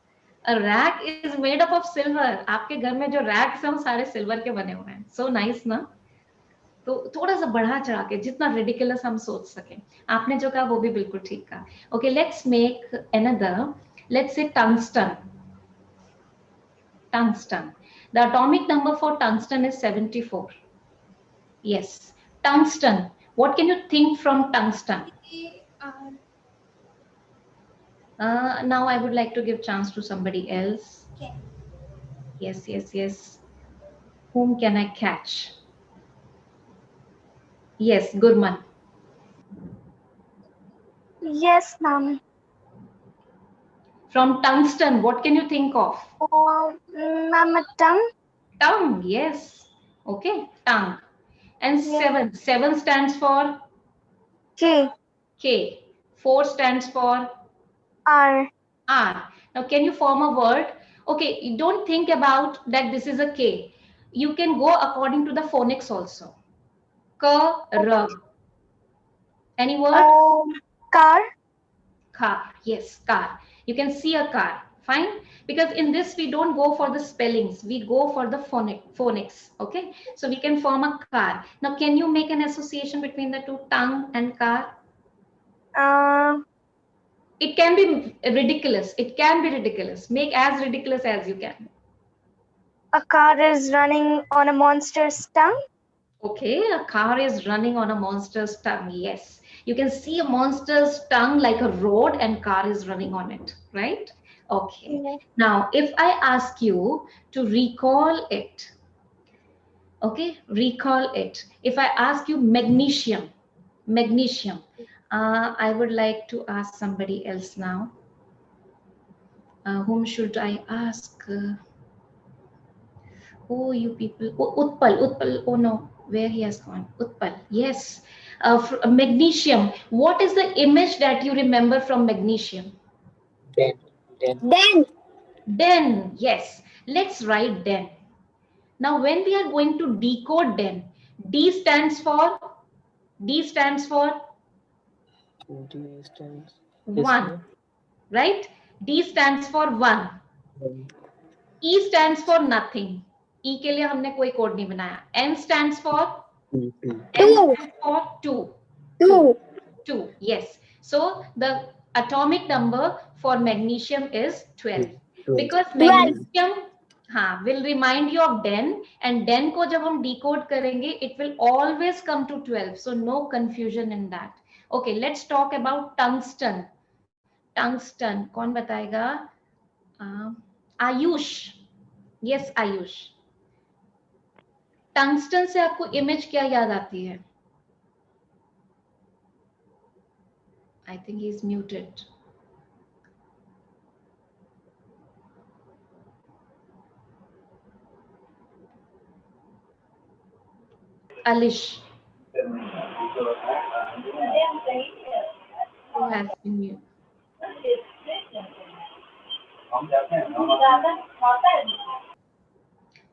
a rack is made up of silver. आपके घर में जो racks हैं वो सारे silver के बने हुए हैं. So nice ना? तो थोड़ा सा बढ़ा चढ़ा के जितना ridiculous हम सोच सकें. आपने जो कहा वो भी बिल्कुल ठीक कहा. Okay, let's make another. Let's say tungsten. Tungsten. The atomic number for tungsten is 74. Yes, tungsten. What can you think from tungsten? Now I would like to give chance to somebody else. Okay. Yes. Whom can I catch? Yes, Gurman. Yes, ma'am. From tungsten, what can you think of? Ma'am, a tongue. Tongue, yes. Okay, tongue. And Yeah. 7 stands for K. K. 4 stands for R. R. Now, can you form a word? Okay, you don't think about that this is a K. You can go according to the phonics also. K, R. Any word? Car. Car. Yes, car. You can see a car. Fine. Because in this, we don't go for the spellings. We go for the phonics. Okay. So we can form a car. Now, can you make an association between the two, tongue and car? It can be ridiculous. It can be ridiculous. Make as ridiculous as you can. A car is running on a monster's tongue. Okay, a car is running on a monster's tongue. Yes, you can see a monster's tongue like a road and car is running on it, right? Okay. Yeah. Now, if I ask you to recall it, okay, recall it. If I ask you magnesium, I would like to ask somebody else now. Whom should I ask? Oh, you people. Oh, Utpal. Oh no, where he has gone. Utpal. Yes. Magnesium. What is the image that you remember from magnesium? Den. Yes. Let's write den. Now, when we are going to decode den, D stands for 1. Right? D stands for 1. E stands for nothing. E के लिए हमने कोई code नहीं बनाया. N stands for 2. Yes. So the atomic number for magnesium is 12. Because magnesium हाँ, will remind you of den, and den को जब हम decode करेंगे, it will always come to 12. So no confusion in that. Okay, let's talk about tungsten. Tungsten, कौन बताएगा? Ayush. Yes, Ayush. Tungsten से आपको image क्या याद आती है? I think he's muted. Alish, who has been muted.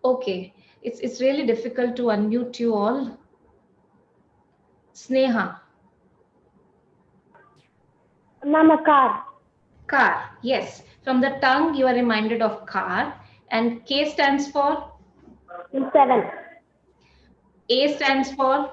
Okay, it's really difficult to unmute you all. Sneha. Ma'am, a car. Car, yes. From the tongue, you are reminded of car. And K stands for? 7. A stands for?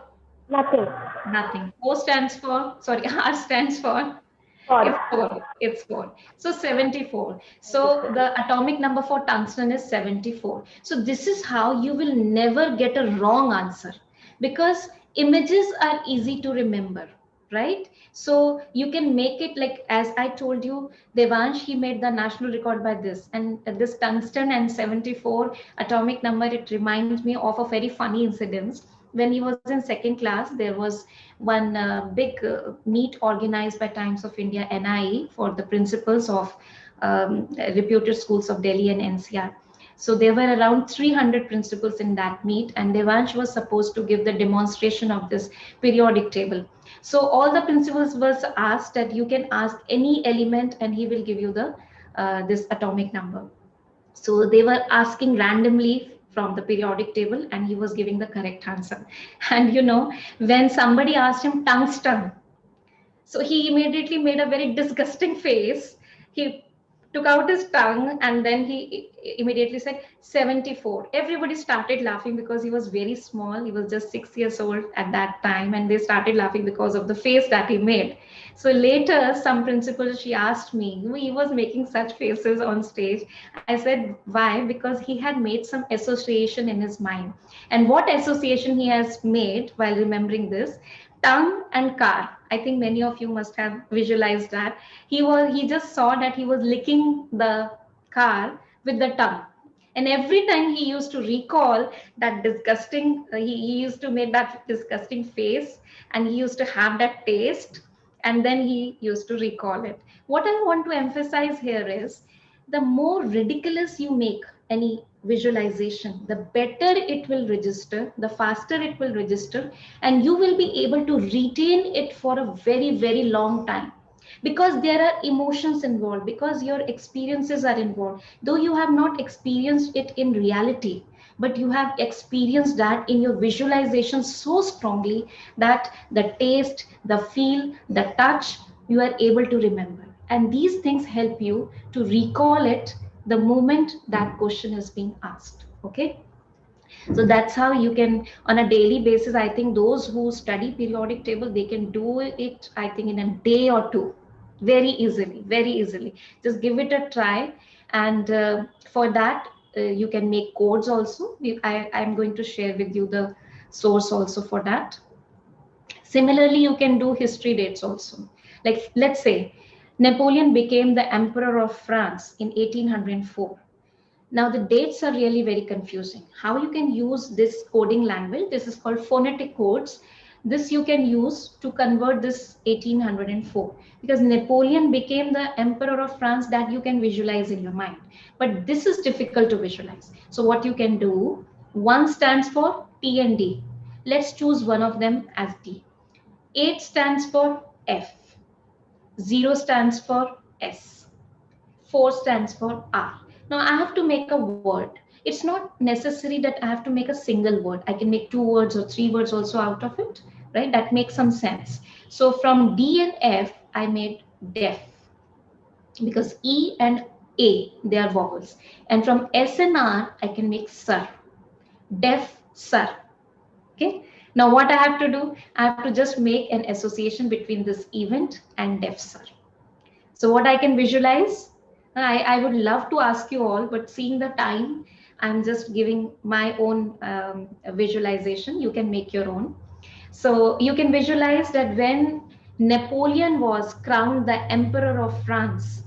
Nothing. Nothing. O stands for? Sorry, R stands for? 4. It's 4. It's 4. So 74. So the atomic number for tungsten is 74. So this is how you will never get a wrong answer, because images are easy to remember, right? So you can make it like, as I told you, Devansh, he made the national record by this, and this tungsten and 74 atomic number, it reminds me of a very funny incident. When he was in second class, there was one big meet organized by Times of India, NIE, for the principals of reputed schools of Delhi and NCR. So there were around 300 principals in that meet, and Devansh was supposed to give the demonstration of this periodic table. So all the principals was asked that you can ask any element and he will give you the this atomic number. So they were asking randomly from the periodic table, and he was giving the correct answer. And you know, when somebody asked him tungsten, so he immediately made a very disgusting face. He took out his tongue and then he immediately said 74. Everybody started laughing because he was very small. He was just 6 years old at that time, and they started laughing because of the face that he made. So later, some principal, she asked me, he was making such faces on stage. I said, why? Because he had made some association in his mind. And what association he has made while remembering this? Tongue and car. I think many of you must have visualized that. He just saw that he was licking the car with the tongue. And every time he used to recall that disgusting, he used to make that disgusting face, and he used to have that taste, and then he used to recall it. What I want to emphasize here is, the more ridiculous you make any visualization, the better it will register, the faster it will register, and you will be able to retain it for a very, very long time, because there are emotions involved, because your experiences are involved. Though you have not experienced it in reality, but you have experienced that in your visualization so strongly that the taste, the feel, the touch, you are able to remember. And these things help you to recall it the moment that question is being asked. Okay. So that's how you can, on a daily basis, I think those who study periodic table, they can do it, I think, in a day or two, very easily, very easily. Just give it a try. And for that, you can make codes also. I'm going to share with you the source also for that. Similarly, you can do history dates also. Like, let's say Napoleon became the emperor of France in 1804. Now the dates are really very confusing. How you can use this coding language? This is called phonetic codes. This you can use to convert this 1804, because Napoleon became the emperor of France, that you can visualize in your mind. But this is difficult to visualize. So what you can do, 1 stands for T and D. Let's choose one of them as D. 8 stands for F. 0 stands for S. 4 stands for R. Now I have to make a word. It's not necessary that I have to make a single word. I can make 2 words or 3 words also out of it, right? That makes some sense. So from D and F, I made deaf, because E and A, they are vowels. And from S and R, I can make sir. Deaf, sir. Okay. Now what I have to do? I have to just make an association between this event and deaf, sir. So what I can visualize, I would love to ask you all, but seeing the time, I'm just giving my own visualization. You can make your own. So you can visualize that when Napoleon was crowned the Emperor of France,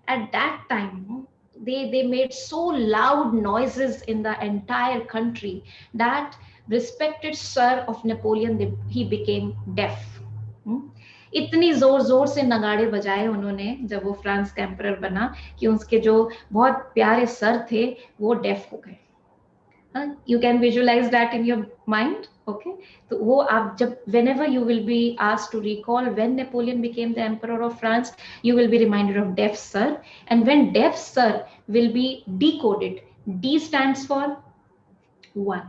at that time, they made so loud noises in the entire country that respected sir of Napoleon, he became deaf. Hmm? इतनी जोर जोर से नगाड़े बजाए उन्होंने जब वो France का एम्परर बना कि उसके जो बहुत प्यारे सर थे वो डेफ हो गए. You can visualize that in your mind. Okay, so wo aap jab whenever you will be asked to recall when Napoleon became the emperor of France, you will be reminded of deaf sir. And when deaf sir will be decoded, D stands for 1,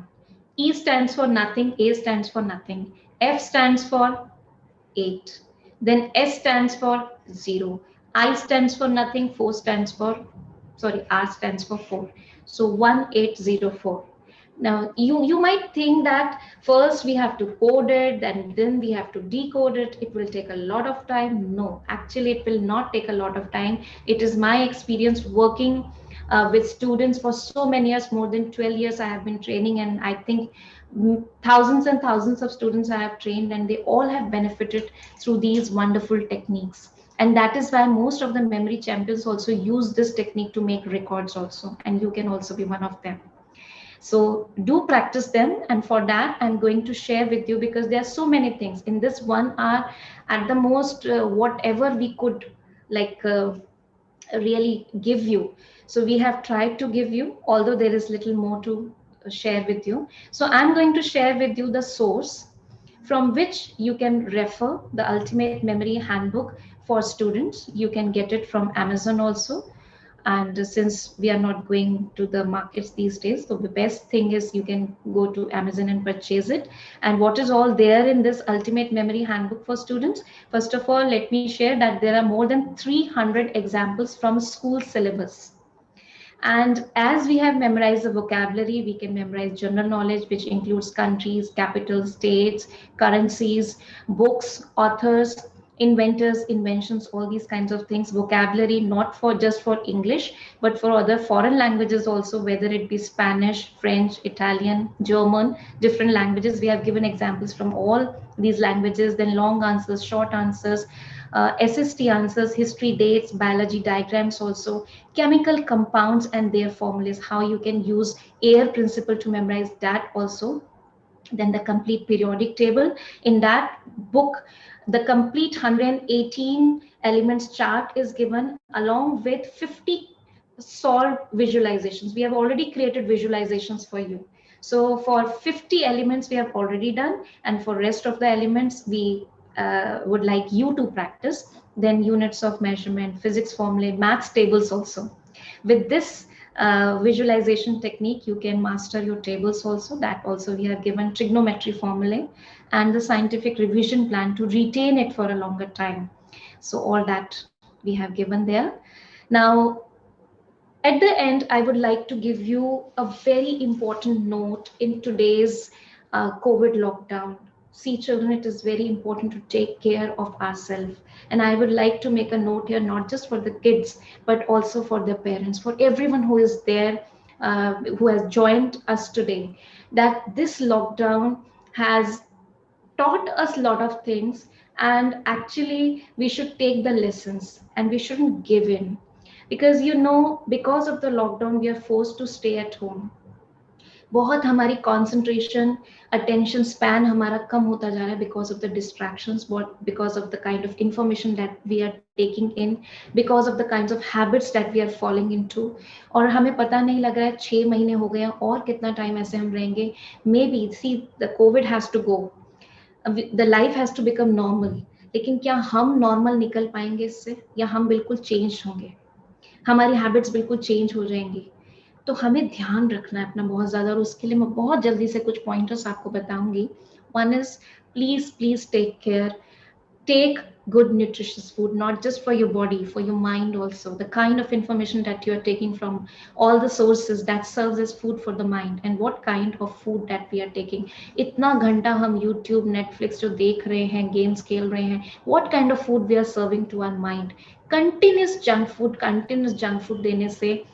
E stands for nothing, A stands for nothing, F stands for 8, then S stands for 0, I stands for nothing, 4 stands for, sorry, R stands for 4. So 1804. Now you might think that first we have to code it, then we have to decode it. It will take a lot of time. No, actually it will not take a lot of time. It is my experience working with students for so many years, more than 12 years I have been training, and I think thousands and thousands of students I have trained, and they all have benefited through these wonderful techniques. And that is why most of the memory champions also use this technique to make records also, and you can also be one of them. So do practice them, and for that I'm going to share with you, because there are so many things in this 1 hour. At the most, whatever we could like really give you, so we have tried to give you, although there is little more to share with you. So I'm going to share with you the source from which you can refer the Ultimate Memory Handbook for students. You can get it from Amazon also. And since we are not going to the markets these days, so the best thing is you can go to Amazon and purchase it. And what is all there in this Ultimate Memory Handbook for students? First of all, let me share that there are more than 300 examples from school syllabus. And as we have memorized the vocabulary, we can memorize general knowledge, which includes countries, capitals, states, currencies, books, authors, inventors, inventions, all these kinds of things. Vocabulary, not for just for English, but for other foreign languages also, whether it be Spanish, French, Italian, German, different languages. We have given examples from all these languages, then long answers, short answers, SST answers, history, dates, biology diagrams also, chemical compounds and their formulas, how you can use air principle to memorize that also. Then the complete periodic table. In that book, the complete 118 elements chart is given along with 50 solved visualizations. We have already created visualizations for you. So for 50 elements we have already done, and for rest of the elements we would like you to practice. Then units of measurement, physics formulae, maths tables also. With this visualization technique, you can master your tables also. That also we have given trigonometry formulae and the scientific revision plan to retain it for a longer time. So all that we have given there. Now, at the end, I would like to give you a very important note in today's COVID lockdown. See, children, it is very important to take care of ourselves. And I would like to make a note here, not just for the kids, but also for their parents, for everyone who is there, who has joined us today, that this lockdown has taught us a lot of things. And actually, we should take the lessons and we shouldn't give in. Because because of the lockdown, we are forced to stay at home. बहुत हमारी concentration, attention span हमारा कम होता जा रहा है because of the distractions, because of the kind of information that we are taking in, because of the kinds of habits that we are falling into. और हमें पता नहीं लग रहा है 6 महीने हो गए और कितना टाइम ऐसे हम रहेंगे. Maybe see, the COVID has to go, the life has to become normal. लेकिन क्या हम normal निकल पाएंगे इससे, या हम बिल्कुल change होंगे, हमारी हैबिट्स बिल्कुल चेंज हो जाएंगी. तो हमें ध्यान रखना है अपना बहुत ज्यादा, और उसके लिए मैं बहुत जल्दी से कुछ पॉइंटर्स आपको बताऊंगी. One is please take care, take good nutritious food, not just for your body, for your mind also. The kind of information that you are taking from all the sources, that serves as food for the mind, and what kind of food that we are taking. इतना घंटा हम YouTube, Netflix जो देख रहे हैं, games खेल रहे हैं, what kind of food we are serving to our mind. Continuous junk food देने से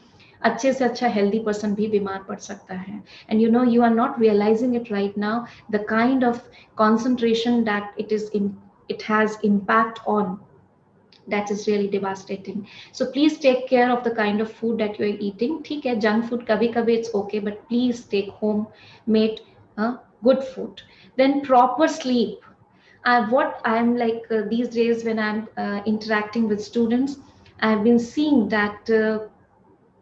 अच्छे से अच्छा हेल्दी पर्सन भी बीमार पड़ सकता है. And you know, you are not realizing it right now, the kind of concentration that it has impact on, that is really devastating. So please take care of the kind of food that you are eating. ठीक है, junk food kabhi kabhi it's okay, but please take home made good food. Then proper sleep. What I'm like these days when I'm interacting with students, I've been seeing that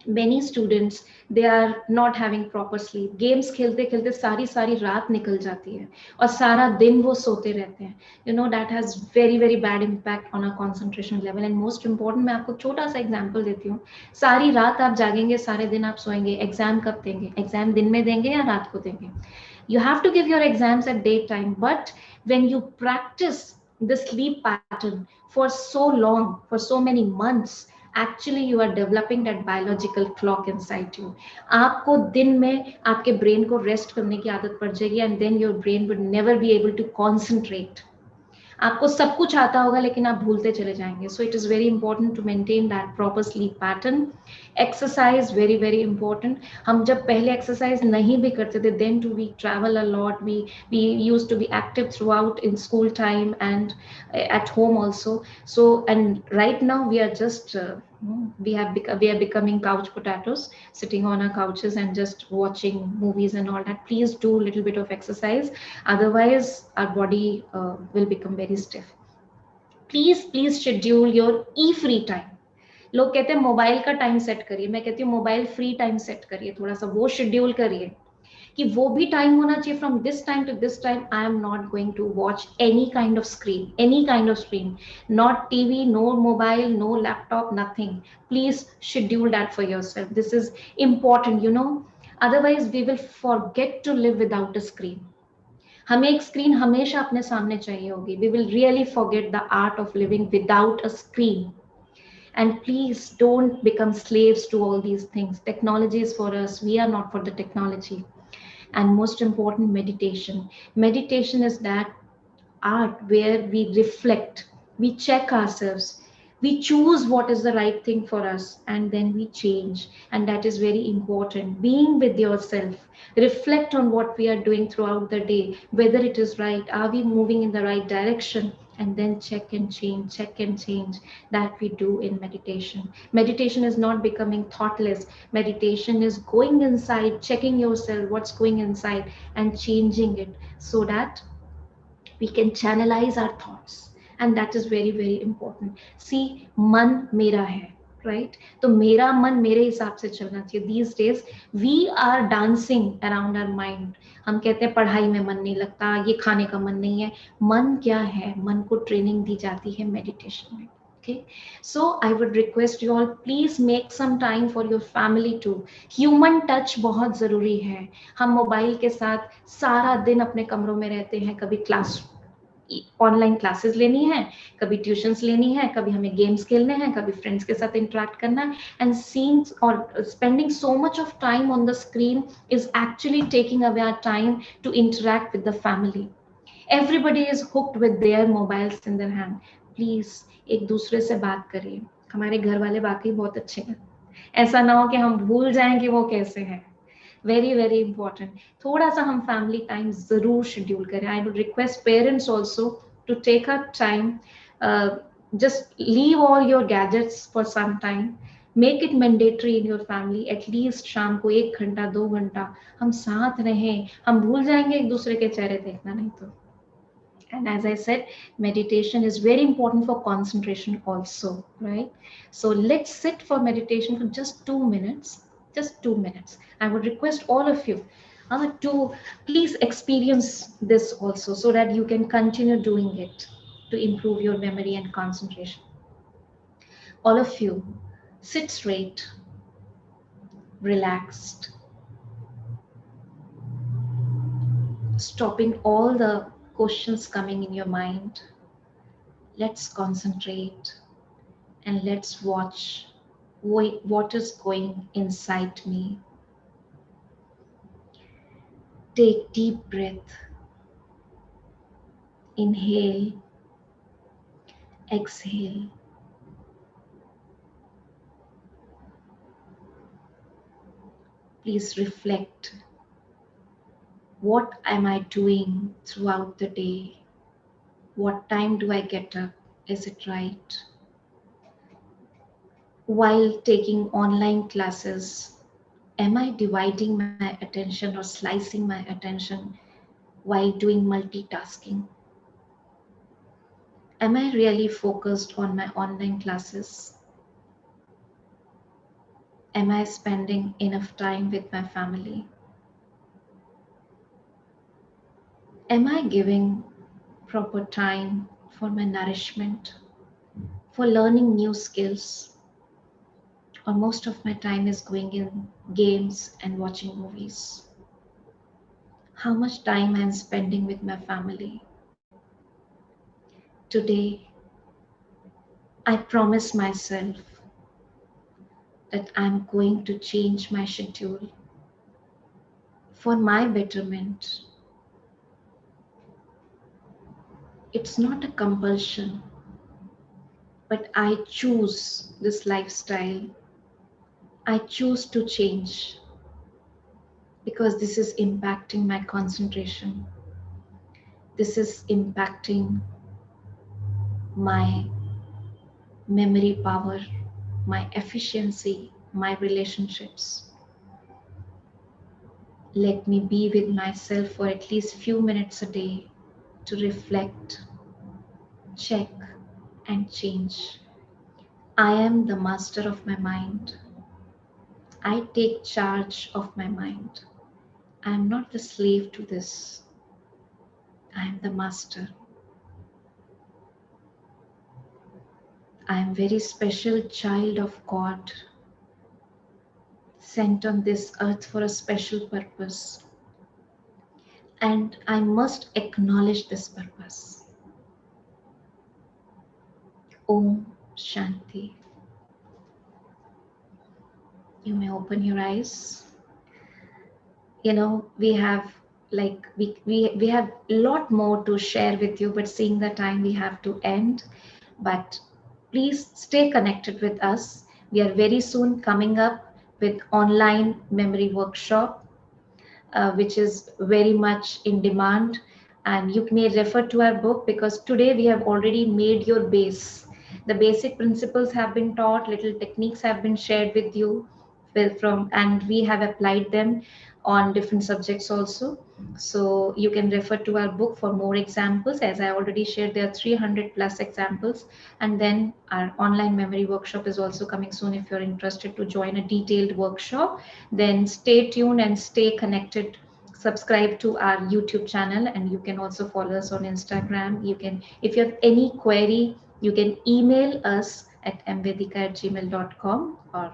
many students, they are not having proper sleep. Games खेलते खेलते सारी सारी रात निकल जाती है और सारा दिन वो सोते रहते हैं. You know, that has very very bad impact on our concentration level. And most important, मैं आपको छोटा सा एग्जांपल देती हूँ. सारी रात आप जागेंगे, सारे दिन आप सोएंगे, एग्जाम कब देंगे? एग्जाम दिन में देंगे या रात को देंगे? You have to give your exams at daytime, but when you practice the sleep pattern for so long, for so many months, actually you are developing that biological clock inside you. आपको दिन में आपके brain को rest करने की आदत पड़ जाएगी, and then your brain would never be able to concentrate. आपको सब कुछ आता होगा लेकिन आप भूलते चले जाएंगे. So it is very important to maintain that proper sleep pattern. Exercise very very important. हम जब पहले exercise नहीं भी करते थे, then too we travel a lot. We used to be active throughout in school time and at home also. So and right now we are just we are becoming couch potatoes, sitting on our couches and just watching movies and all that. Please do a little bit of exercise, otherwise our body will become very stiff. Please schedule your e-free time. लोग कहते हैं mobile का time set करिए, मैं कहती हूँ mobile free time set करिए, थोड़ा सा वो शेड्यूल करिए कि वो भी टाइम होना चाहिए. From this time to this time I am not going to watch any kind of screen, not TV, no mobile, no laptop, nothing. Please schedule that for yourself. This is important, you know, otherwise we will forget to live without a screen. हमें एक screen हमेशा अपने सामने चाहिए होगी. We will really forget the art of living without a screen. And please don't become slaves to all these things. Technology is for us, we are not for the technology. And most important, meditation. Meditation is that art where we reflect, we check ourselves, we choose what is the right thing for us, and then we change. And that is very important. Being with yourself, reflect on what we are doing throughout the day, whether it is right, are we moving in the right direction, and then check and change. That we do in meditation. Meditation is not becoming thoughtless. Meditation is going inside, checking yourself, what's going inside, and changing it so that we can channelize our thoughts. And that is very very important. See, man mera hai, right? तो मेरा मन मेरे हिसाब से चलना चाहिए. These days we are dancing around our mind. हम कहते हैं पढ़ाई में मन नहीं लगता, ये खाने का मन नहीं है. मन क्या है? मन को ट्रेनिंग दी जाती है मेडिटेशन में. Okay, so I would request you all, please make some time for your family too. Human touch बहुत जरूरी है. हम मोबाइल के साथ सारा दिन अपने कमरों में रहते हैं. कभी क्लास ऑनलाइन क्लासेस लेनी है, कभी ट्यूशंस लेनी है, कभी हमें गेम्स खेलने हैं, कभी फ्रेंड्स के साथ इंटरेक्ट करना है. एंड सीइंग और spending so much of time on the screen is actually taking away our time to interact with the family. Everybody is hooked with their mobiles in their hand. Please एक दूसरे से बात करिए. हमारे घर वाले वाकई बहुत अच्छे हैं, ऐसा ना हो कि हम भूल जाएं कि वो कैसे हैं. Very very important. थोड़ा सा हम फैमिली टाइम जरूर शेड्यूल करें. I would request parents also to take a time, just leave all your gadgets for some time. Make it mandatory in your family. At least शाम को 1 घंटा 2 घंटा हम साथ रहें. हम भूल जाएंगे एक दूसरे के चेहरे देखना नहीं तो. And as I said, meditation is very important for concentration also, right? So let's sit for meditation for just 2 minutes. Just 2 minutes. I would request all of you to please experience this also, so that you can continue doing it to improve your memory and concentration. All of you, sit straight, relaxed, stopping all the questions coming in your mind. Let's concentrate and let's watch what is going inside me. Take deep breath. Inhale, exhale. please reflect. What am I doing throughout the day? What time do I get up? Is it right? While taking online classes, am I dividing my attention or slicing my attention while doing multitasking? Am I really focused on my online classes? Am I spending enough time with my family? Am I giving proper time for my nourishment, for learning new skills? Or most of my time is going in games and watching movies? How much time I'm spending with my family? Today, I promise myself that I'm going to change my schedule for my betterment. It's not a compulsion, but I choose this lifestyle. I choose to change because this is impacting my concentration. This is impacting my memory power, my efficiency, my relationships. Let me be with myself for at least few minutes a day to reflect, check, and change. I am the master of my mind. I take charge of my mind. I am not the slave to this. I am the master. I am very special child of God, sent on this earth for a special purpose. And I must acknowledge this purpose. Om Shanti. You may open your eyes. You know, we have we have a lot more to share with you, but seeing the time, we have to end. But please stay connected with us. We are very soon coming up with online memory workshop, which is very much in demand. And you may refer to our book, because today we have already made your base. The basic principles have been taught, little techniques have been shared with you from, and we have applied them on different subjects also. So you can refer to our book for more examples. As I already shared, there are 300 plus examples. And then our online memory workshop is also coming soon. If you're interested to join a detailed workshop, then stay tuned and stay connected. Subscribe to our YouTube channel, and you can also follow us on Instagram. You can, if you have any query, you can email us at mvedika@gmail.com, or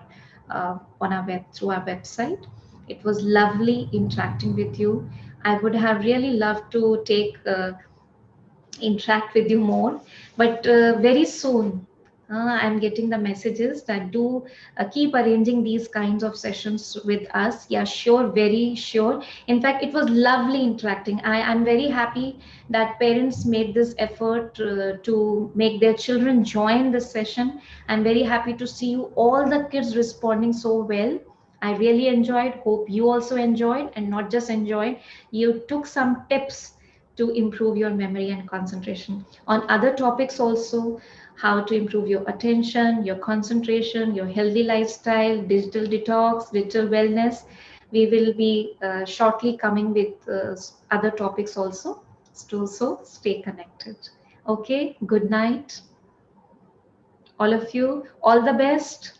on our through our website. It was lovely interacting with you. I would have really loved to interact with you more, but very soon I'm getting the messages that do keep arranging these kinds of sessions with us. Yeah, sure, very sure. In fact, it was lovely interacting. I'm very happy that parents made this effort to make their children join this session. I'm very happy to see you all the kids responding so well. I really enjoyed. Hope you also enjoyed, and not just enjoyed, you took some tips to improve your memory and concentration. On other topics also, how to improve your attention, your concentration, your healthy lifestyle, digital detox, digital wellness. We will be shortly coming with other topics also. So stay connected. Okay, good night, all of you. All the best.